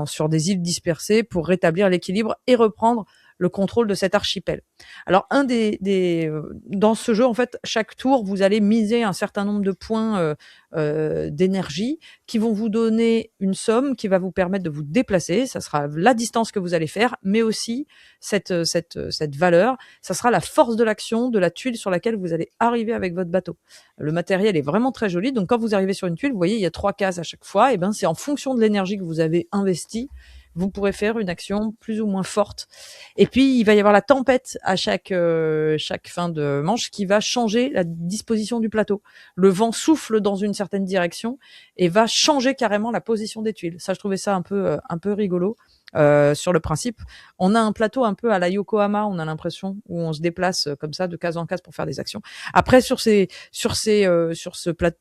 sur des îles dispersées pour rétablir l'équilibre et reprendre le contrôle de cet archipel. Alors dans ce jeu, en fait, chaque tour, vous allez miser un certain nombre de points d'énergie qui vont vous donner une somme qui va vous permettre de vous déplacer. Ça sera la distance que vous allez faire, mais aussi cette valeur. Ça sera la force de l'action de la tuile sur laquelle vous allez arriver avec votre bateau. Le matériel est vraiment très joli. Donc, quand vous arrivez sur une tuile, vous voyez, il y a 3 cases à chaque fois. Et ben, c'est en fonction de l'énergie que vous avez investie, vous pourrez faire une action plus ou moins forte. Et puis, il va y avoir la tempête à chaque fin de manche qui va changer la disposition du plateau. Le vent souffle dans une certaine direction et va changer carrément la position des tuiles. Ça, je trouvais ça un peu rigolo. Sur le principe, on a un plateau un peu à la Yokohama, on a l'impression, où on se déplace comme ça de case en case pour faire des actions. Après,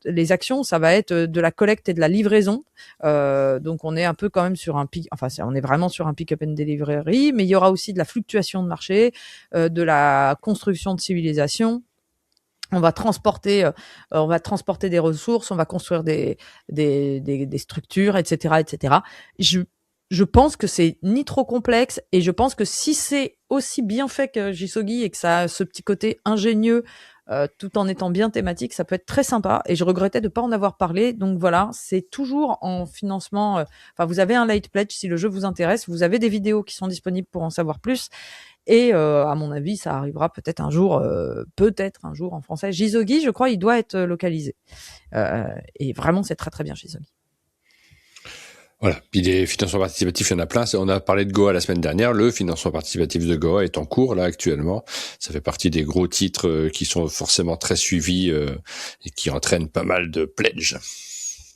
les actions, ça va être de la collecte et de la livraison. Donc on est un peu quand même sur on est vraiment sur un pick-up and delivery, mais il y aura aussi de la fluctuation de marché, de la construction de civilisation. On va transporter des ressources, on va construire des structures, etc., etc. Je pense que c'est ni trop complexe, et je pense que si c'est aussi bien fait que Jisogi et que ça a ce petit côté ingénieux, tout en étant bien thématique, ça peut être très sympa. Et je regrettais de pas en avoir parlé. Donc voilà, c'est toujours en financement. Vous avez un light pledge si le jeu vous intéresse. Vous avez des vidéos qui sont disponibles pour en savoir plus. Et à mon avis, ça arrivera peut-être un jour en français. Jisogi, je crois, il doit être localisé. Et vraiment, c'est très très bien Jisogi. Voilà. Puis des financements participatifs, il y en a plein. On a parlé de Goa la semaine dernière. Le financement participatif de Goa est en cours, là, actuellement. Ça fait partie des gros titres qui sont forcément très suivis et qui entraînent pas mal de pledges.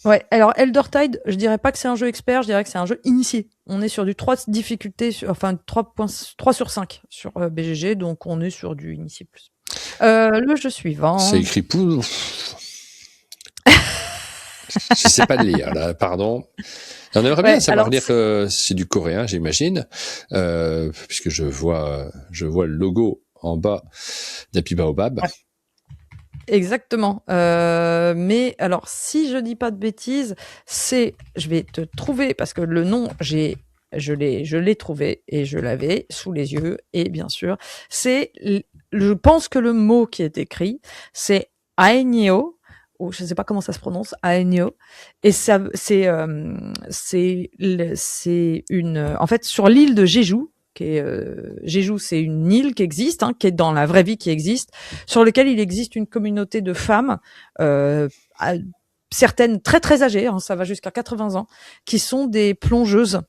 Ouais. Alors, Elder Tide, je dirais pas que c'est un jeu expert, je dirais que c'est un jeu initié. On est sur du 3 difficultés, 3 sur 5 sur BGG, donc on est sur du initié plus. Le jeu suivant. C'est écrit pour... Je sais pas le lire, là, pardon. On aimerait bien savoir lire que c'est du coréen, j'imagine, puisque je vois le logo en bas d'Happy Baobab. Ouais. Exactement. Mais alors, si je dis pas de bêtises, je vais te trouver, parce que le nom, je l'ai trouvé et je l'avais sous les yeux, et bien sûr, je pense que le mot qui est écrit, c'est Aenyo, ou je sais pas comment ça se prononce, Aenyo, et ça, en fait, sur l'île de Jeju, Jeju, c'est une île qui existe, qui est dans la vraie vie, qui existe, sur lequel il existe une communauté de femmes, certaines très très âgées, ça va jusqu'à 80 ans, qui sont des plongeuses.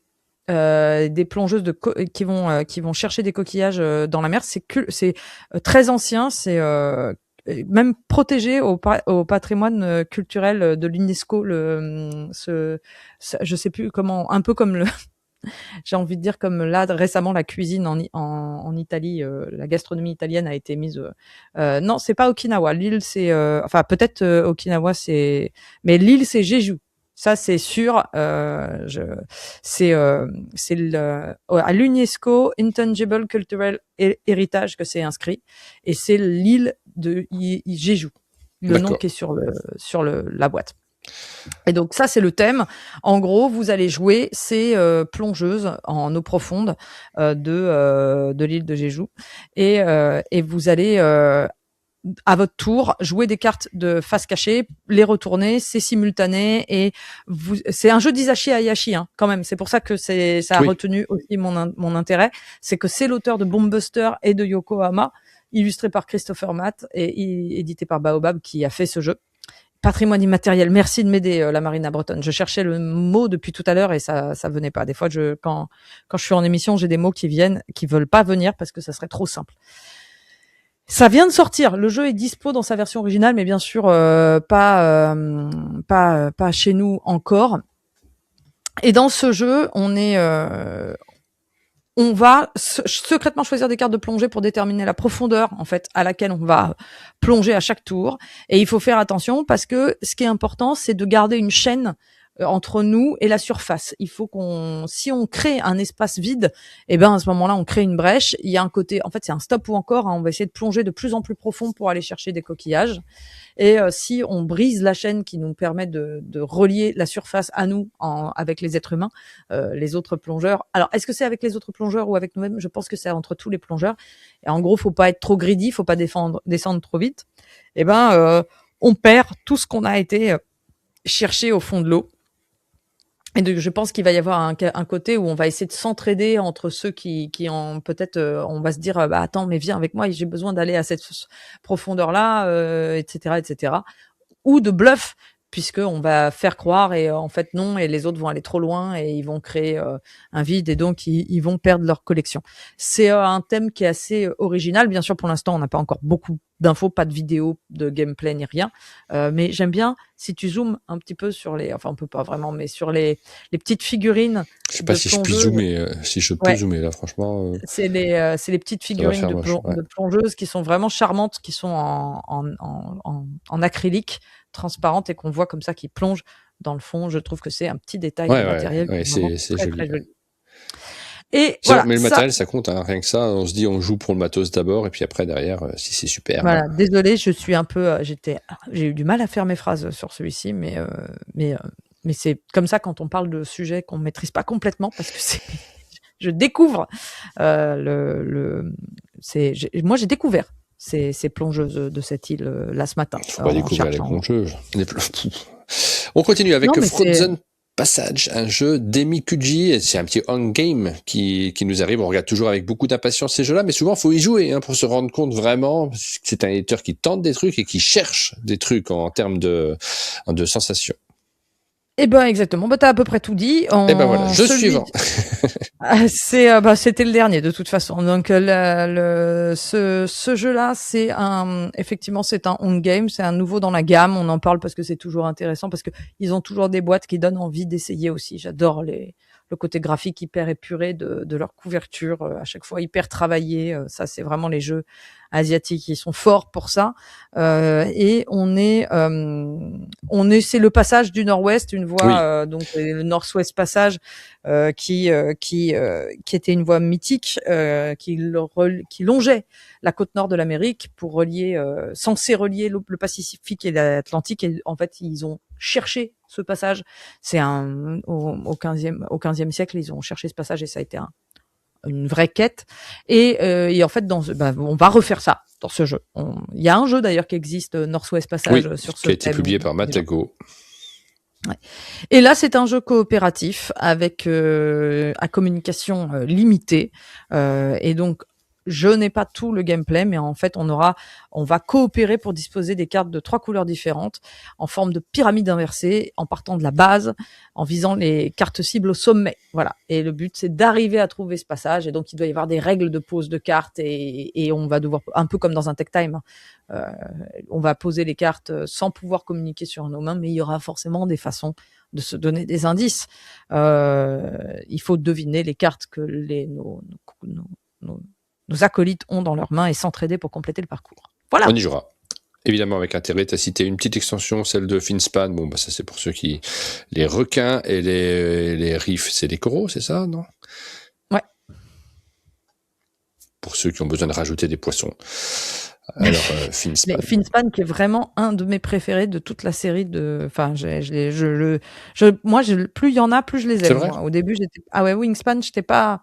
Qui vont chercher des coquillages dans la mer. C'est très ancien, c'est même protégé au patrimoine culturel de l'UNESCO. Je sais plus comment, un peu comme le j'ai envie de dire comme là récemment la cuisine en Italie, la gastronomie italienne a été mise. Non, c'est pas Okinawa. L'île c'est, peut-être Okinawa c'est, mais l'île c'est Jeju. Ça c'est sûr. C'est à l'UNESCO Intangible Cultural Heritage que c'est inscrit, et c'est l'île de Jeju. Le nom qui est sur la boîte. Et donc ça c'est le thème. En gros, vous allez jouer ces plongeuses en eau profonde de l'île de Jeju, et vous allez à votre tour jouer des cartes de face cachée, les retourner, c'est simultané, et c'est un jeu d'Hisashi Hayashi quand même. C'est pour ça que ça a retenu aussi mon intérêt, c'est que c'est l'auteur de Bombbuster et de Yokohama, illustré par Christopher Matt et édité par Baobab, qui a fait ce jeu. Patrimoine immatériel. Merci de m'aider, la Marina Bretonne. Je cherchais le mot depuis tout à l'heure et ça venait pas. Des fois, quand je suis en émission, j'ai des mots qui veulent pas venir parce que ça serait trop simple. Ça vient de sortir. Le jeu est dispo dans sa version originale, mais bien sûr, pas chez nous encore. Et dans ce jeu, on va secrètement choisir des cartes de plongée pour déterminer la profondeur, en fait, à laquelle on va plonger à chaque tour. Et il faut faire attention parce que ce qui est important, c'est de garder une chaîne entre nous et la surface. Il faut si on crée un espace vide, eh ben à ce moment-là, on crée une brèche. Il y a un côté, en fait, c'est un stop ou encore. On va essayer de plonger de plus en plus profond pour aller chercher des coquillages. Et si on brise la chaîne qui nous permet de relier la surface à nous avec les êtres humains, les autres plongeurs. Alors, est-ce que c'est avec les autres plongeurs ou avec nous-mêmes? Je pense que c'est entre tous les plongeurs. Et en gros, faut pas être trop greedy, faut pas descendre trop vite. Eh ben, on perd tout ce qu'on a été chercher au fond de l'eau. Et donc, je pense qu'il va y avoir un côté où on va essayer de s'entraider entre ceux qui en peut-être, on va se dire, bah attends, mais viens avec moi, j'ai besoin d'aller à cette profondeur-là, etc., etc. Ou de bluff, puisque on va faire croire et en fait non, et les autres vont aller trop loin et ils vont créer un vide et donc ils vont perdre leur collection. C'est un thème qui est assez original. Bien sûr, pour l'instant, on n'a pas encore beaucoup d'infos, pas de vidéos, de gameplay ni rien. Mais j'aime bien si tu zoomes un petit peu sur enfin on peut pas vraiment, mais sur les petites figurines. Je sais pas si je puis zoomer, si je peux zoomer là, franchement. C'est les petites figurines de plongeuses qui sont vraiment charmantes, qui sont en acrylique transparente et qu'on voit comme ça qui plonge dans le fond. Je trouve que c'est un petit détail matériel. Ouais, c'est joli. Très joli. Et voilà, mais le matériel, ça compte, hein. Rien que ça, on se dit, on joue pour le matos d'abord, et puis après, derrière, si c'est super. Voilà, désolée, je suis un peu, j'ai eu du mal à faire mes phrases sur celui-ci, mais c'est comme ça quand on parle de sujets qu'on maîtrise pas complètement, parce que je découvre moi j'ai découvert ces plongeuses de cette île là ce matin. Faut pas découvrir les plongeuses. On continue avec Frozen Passage, un jeu d'Emi Kuji. C'est un petit on-game qui nous arrive. On regarde toujours avec beaucoup d'impatience ces jeux-là, mais souvent faut y jouer pour se rendre compte vraiment que c'est un éditeur qui tente des trucs et qui cherche des trucs en termes de sensations. Eh ben exactement, t'as à peu près tout dit. Eh ben voilà, jeu suivant. C'était le dernier de toute façon. Donc ce jeu-là, effectivement c'est un on game, c'est un nouveau dans la gamme. On en parle parce que c'est toujours intéressant, parce que ils ont toujours des boîtes qui donnent envie d'essayer aussi. J'adore le côté graphique hyper épuré de leur couverture, à chaque fois hyper travaillé. Ça, c'est vraiment les jeux asiatiques qui sont forts pour ça. Et c'est le passage du Nord-Ouest, une voie, donc le Nord-Ouest passage, qui était une voie mythique, qui longeait la côte nord de l'Amérique pour censé relier le Pacifique et l'Atlantique. Et en fait, ils ont cherché ce passage. C'est au 15e siècle, ils ont cherché ce passage et ça a été une vraie quête. Et en fait, on va refaire ça dans ce jeu. Il y a un jeu d'ailleurs qui existe, Northwest Passage, sur ce qui a été publié par Matago. Ouais. Et là, c'est un jeu coopératif avec à communication limitée. Et donc, je n'ai pas tout le gameplay, mais en fait, on va coopérer pour disposer des cartes de 3 couleurs différentes, en forme de pyramide inversée, en partant de la base, en visant les cartes cibles au sommet. Voilà. Et le but, c'est d'arriver à trouver ce passage. Et donc, il doit y avoir des règles de pose de cartes et on va devoir, un peu comme dans un tech time, on va poser les cartes sans pouvoir communiquer sur nos mains, mais il y aura forcément des façons de se donner des indices. Il faut deviner les cartes que nos acolytes ont dans leurs mains et s'entraider pour compléter le parcours. Voilà. On y jouera. Évidemment, avec intérêt, tu as cité une petite extension, celle de Finspan. Bon, ça c'est pour ceux qui... Les requins et les riffs, c'est des coraux, c'est ça, non? Ouais. Pour ceux qui ont besoin de rajouter des poissons. Alors, Finspan. Finspan, qui est vraiment un de mes préférés de toute la série de. Enfin, moi, plus il y en a, plus je les aime. Moi. Au début, Wingspan, j'étais pas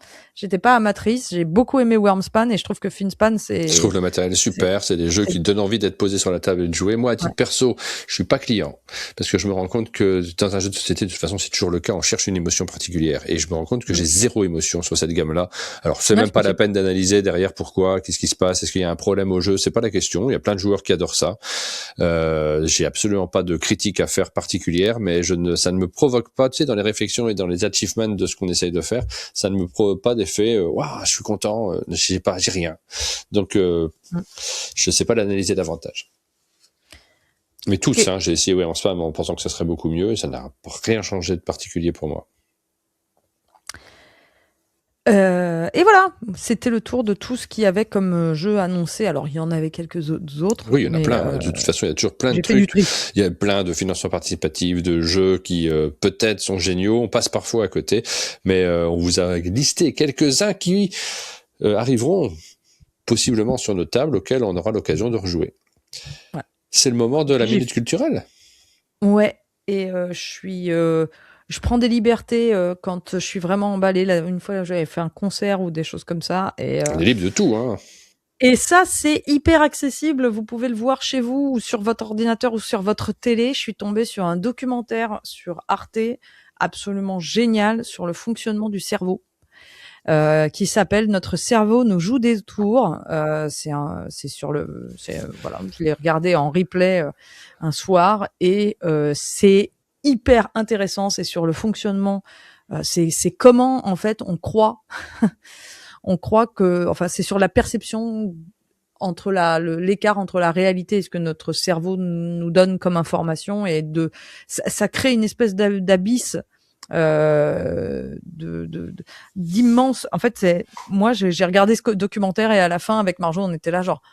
amatrice. J'ai beaucoup aimé Wormspan et je trouve que Finspan, Je trouve le matériel super. C'est des jeux qui donnent envie d'être posés sur la table et de jouer. Moi, à titre perso, je suis pas client parce que je me rends compte que dans un jeu de société, de toute façon, c'est toujours le cas. On cherche une émotion particulière et je me rends compte que j'ai zéro émotion sur cette gamme-là. Alors, c'est même pas la peine d'analyser derrière pourquoi, qu'est-ce qui se passe, est-ce qu'il y a un problème au jeu. C'est pas la question. Il y a plein de joueurs qui adorent ça. J'ai absolument pas de critique à faire particulière, mais ça ne me provoque pas, tu sais, dans les réflexions et dans les achievements de ce qu'on essaye de faire, ça ne me provoque pas d'effet, waouh, je suis content, j'ai rien. Donc, je sais pas l'analyser davantage. Mais tous, j'ai essayé en spam en pensant que ça serait beaucoup mieux et ça n'a rien changé de particulier pour moi. Et voilà, c'était le tour de tout ce qu'il y avait comme jeu annoncé. Alors, il y en avait quelques autres. Oui, il y en a mais plein. De toute façon, il y a toujours plein de j'ai fait du trucs. tri. Il y a plein de financements participatifs, de jeux qui peut-être sont géniaux. On passe parfois à côté, mais on vous a listé quelques-uns qui arriveront possiblement sur nos tables, auxquels on aura l'occasion de rejouer. Ouais. C'est le moment de la minute culturelle. Ouais, et je prends des libertés quand je suis vraiment emballée. Là, une fois, j'avais fait un concert ou des choses comme ça. On est libre de tout, hein. Et ça, c'est hyper accessible. Vous pouvez le voir chez vous ou sur votre ordinateur ou sur votre télé. Je suis tombée sur un documentaire sur Arte, absolument génial, sur le fonctionnement du cerveau. Qui s'appelle Notre cerveau nous joue des tours. Voilà, je l'ai regardé en replay un soir et c'est hyper intéressant. C'est sur le fonctionnement. C'est comment en fait on croit, c'est sur la perception entre l'écart entre la réalité et ce que notre cerveau nous donne comme information et ça crée une espèce d'abysse d'immense. En fait, moi j'ai regardé ce documentaire et à la fin avec Marjo on était là genre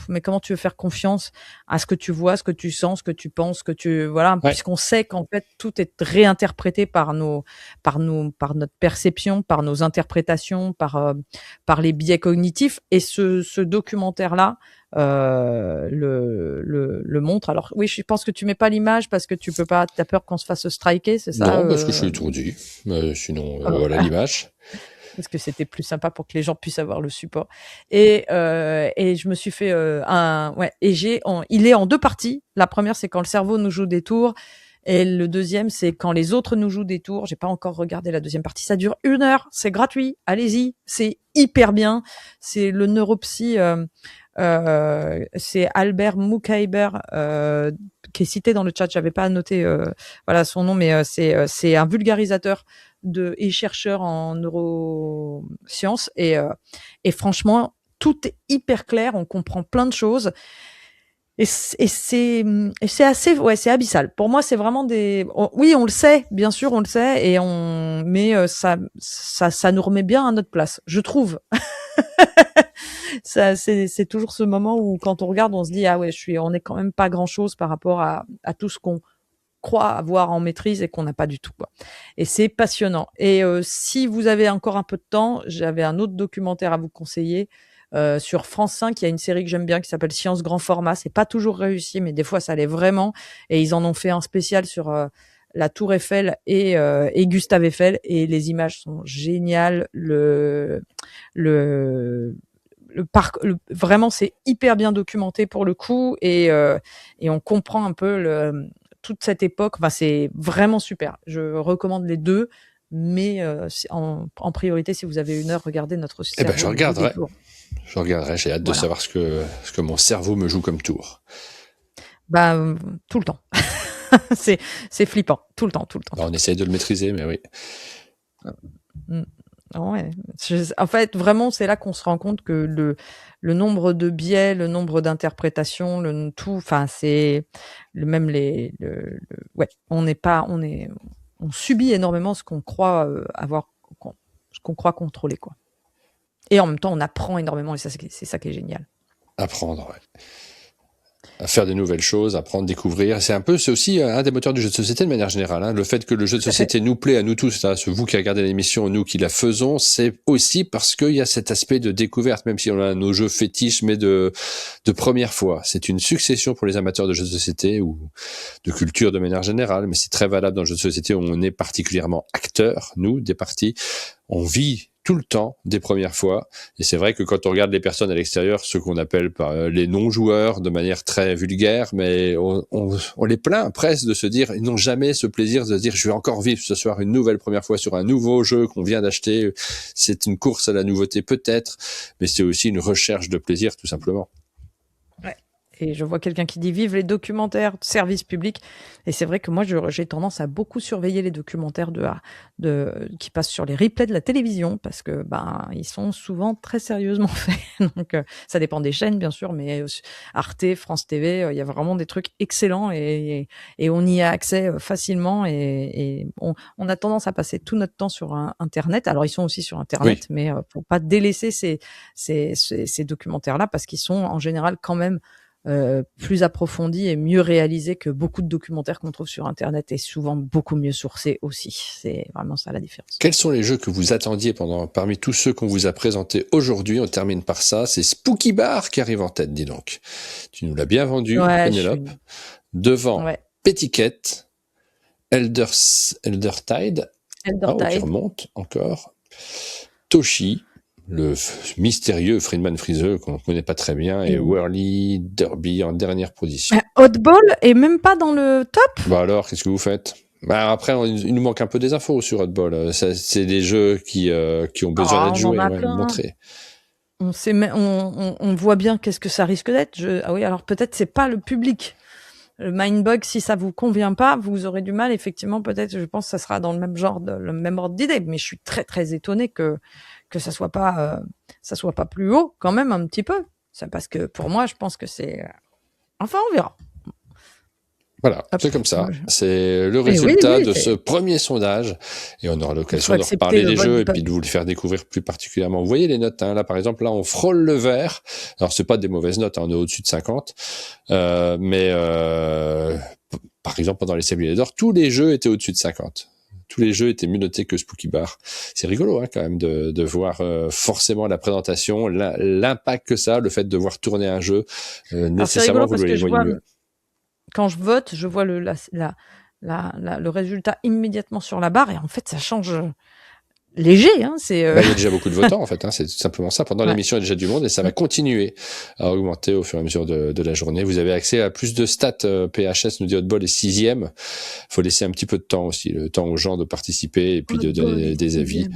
mais comment tu veux faire confiance à ce que tu vois, ce que tu sens, ce que tu penses, puisqu'on sait qu'en fait tout est réinterprété par notre perception, par nos interprétations, par les biais cognitifs. Et ce documentaire-là le montre. Alors oui, je pense que tu mets pas l'image parce que t'as peur qu'on se fasse striker, c'est ça? Non, parce que je suis étourdi. Sinon, voilà l'image. Parce que c'était plus sympa pour que les gens puissent avoir le support. Et je me suis fait il est en 2 parties. La première, c'est quand le cerveau nous joue des tours. Et le deuxième, c'est quand les autres nous jouent des tours. J'ai pas encore regardé la deuxième partie. Ça dure 1 heure. C'est gratuit. Allez-y. C'est hyper bien. C'est le neuropsy. C'est Albert Moukheiber qui est cité dans le chat. J'avais pas noté son nom, mais c'est un vulgarisateur et chercheur en neurosciences et franchement tout est hyper clair. On comprend plein de choses. Et c'est assez, c'est abyssal. Pour moi, c'est vraiment oui, on le sait, bien sûr, on le sait, mais ça nous remet bien à notre place, je trouve. Ça, c'est toujours ce moment où, quand on regarde, on se dit, ah ouais, on est quand même pas grand chose par rapport à tout ce qu'on croit avoir en maîtrise et qu'on n'a pas du tout, quoi. Et c'est passionnant. Et si vous avez encore un peu de temps, j'avais un autre documentaire à vous conseiller. Sur France 5, il y a une série que j'aime bien qui s'appelle Science Grand Format. C'est pas toujours réussi, mais des fois ça l'est vraiment. Et ils en ont fait un spécial sur la Tour Eiffel et Gustave Eiffel. Et les images sont géniales. Vraiment, c'est hyper bien documenté pour le coup. Et on comprend un peu toute cette époque. Enfin, c'est vraiment super. Je recommande les deux. Mais en priorité, si vous avez 1 heure, regardez Notre cerveau. Je regarderai. Je regarderai, j'ai hâte de savoir ce que mon cerveau me joue comme tour. Tout le temps. c'est flippant, tout le temps. On essaye de le maîtriser, mais oui. Ouais. En fait, vraiment, c'est là qu'on se rend compte que le nombre de biais, le nombre d'interprétations, on subit énormément ce qu'on croit ce qu'on croit contrôler, quoi. Et en même temps, on apprend énormément, et c'est ça qui est génial. Apprendre, ouais. À faire des nouvelles choses, apprendre, découvrir. C'est aussi un des moteurs du jeu de société de manière générale. Hein. Le fait que le jeu de société nous plaît à nous tous, vous qui regardez l'émission, nous qui la faisons, c'est aussi parce qu'il y a cet aspect de découverte, même si on a nos jeux fétiches, mais de première fois. C'est une succession pour les amateurs de jeux de société ou de culture de manière générale, mais c'est très valable dans le jeu de société où on est particulièrement acteur, nous, des parties. On vit tout le temps des premières fois, et c'est vrai que quand on regarde les personnes à l'extérieur, ce qu'on appelle les non-joueurs de manière très vulgaire, mais on les plaint presque de se dire, ils n'ont jamais ce plaisir de se dire, je vais encore vivre ce soir une nouvelle première fois sur un nouveau jeu qu'on vient d'acheter. C'est une course à la nouveauté peut-être, mais c'est aussi une recherche de plaisir tout simplement. Ouais. Et je vois quelqu'un qui dit: «Vive les documentaires de service public», et c'est vrai que moi j'ai tendance à beaucoup surveiller les documentaires qui passent sur les replays de la télévision parce que, ben, ils sont souvent très sérieusement faits. Donc ça dépend des chaînes bien sûr, mais Arte, France TV, il y a vraiment des trucs excellents et on y a accès, facilement et on a tendance à passer tout notre temps sur internet. Alors ils sont aussi sur internet, Oui. mais faut pas délaisser ces documentaires-là parce qu'ils sont en général quand même plus approfondis et mieux réalisés que beaucoup de documentaires qu'on trouve sur internet et souvent beaucoup mieux sourcés aussi. C'est vraiment ça la différence. Quels sont les jeux que vous attendiez parmi tous ceux qu'on vous a présentés aujourd'hui? On termine par ça. C'est Spooky Bar qui arrive en tête, dis donc. Tu nous l'as bien vendu, Ouais, Pénélope. Devant, ouais. Petiquette, Eldertide. Qui remonte encore. Toshi, le mystérieux Friedman Freeze qu'on ne connaît pas très bien, et Whirly Derby en dernière position. Oddball est même pas dans le top? Bah alors, qu'est-ce que vous faites? Bah après, il nous manque un peu des infos sur Oddball. C'est des jeux qui ont besoin d'être joués, montrés. On voit bien qu'est-ce que ça risque d'être. Ah oui, alors peut-être c'est pas le public. Le Mindbug, si ça vous convient pas, vous aurez du mal. Effectivement, peut-être, je pense que ça sera dans le même genre, le même ordre d'idée. Mais je suis très très étonnée que ça soit pas plus haut, quand même un petit peu. Ça, parce que pour moi, je pense que c'est. Enfin, on verra. Voilà, c'est comme ça. C'est le résultat de ce premier sondage. Et on aura l'occasion de reparler des jeux et puis de vous le faire découvrir plus particulièrement. Vous voyez les notes, hein, là, par exemple, là, on frôle le vert. Alors, c'est pas des mauvaises notes, hein, on est au-dessus de 50. Mais par exemple, pendant les Sabliers d'Or, tous les jeux étaient au-dessus de 50. Tous les jeux étaient mieux notés que Spooky Bar. C'est rigolo, hein, quand même, de voir forcément la présentation, l'impact que ça a, le fait de voir tourner un jeu. Nécessairement, vous le voyez mieux. Quand je vote, je vois le résultat immédiatement sur la barre et en fait, ça change léger. Hein, il y a déjà beaucoup de votants, en fait. Hein, c'est tout simplement ça. Pendant l'émission, il y a déjà du monde et ça va continuer à augmenter au fur et à mesure de la journée. Vous avez accès à plus de stats. PHS nous dit Oddball est 6e. Il faut laisser un petit peu de temps aussi, le temps aux gens de participer et puis de donner des avis.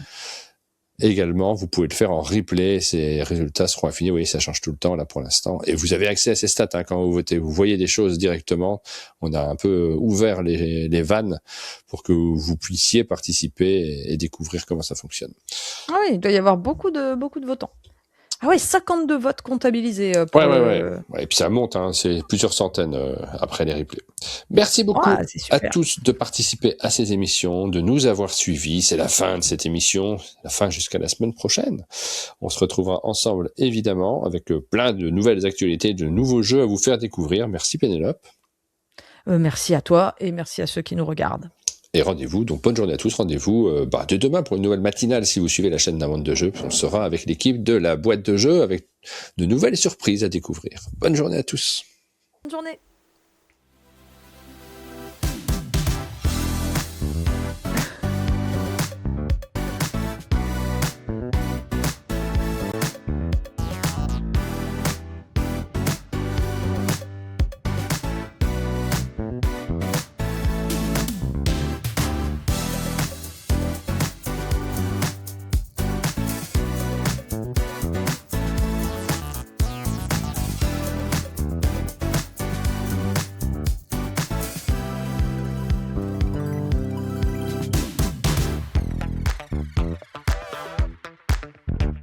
Également, vous pouvez le faire en replay, ces résultats seront affinés, vous voyez, ça change tout le temps là pour l'instant, et vous avez accès à ces stats hein, quand vous votez, vous voyez des choses directement, on a un peu ouvert les vannes pour que vous puissiez participer et découvrir comment ça fonctionne. Ah oui, il doit y avoir beaucoup de votants. Ah ouais, 52 votes comptabilisés. Ouais, et puis ça monte, hein, c'est plusieurs centaines après les replays. Merci beaucoup à tous de participer à ces émissions, de nous avoir suivis. C'est la fin de cette émission, la fin jusqu'à la semaine prochaine. On se retrouvera ensemble, évidemment, avec plein de nouvelles actualités, de nouveaux jeux à vous faire découvrir. Merci Pénélope. Merci à toi et merci à ceux qui nous regardent. Et rendez-vous, donc bonne journée à tous, rendez-vous dès demain pour une nouvelle matinale si vous suivez la chaîne d'un monde de jeux. On sera avec l'équipe de la boîte de jeux avec de nouvelles surprises à découvrir. Bonne journée à tous. Bonne journée.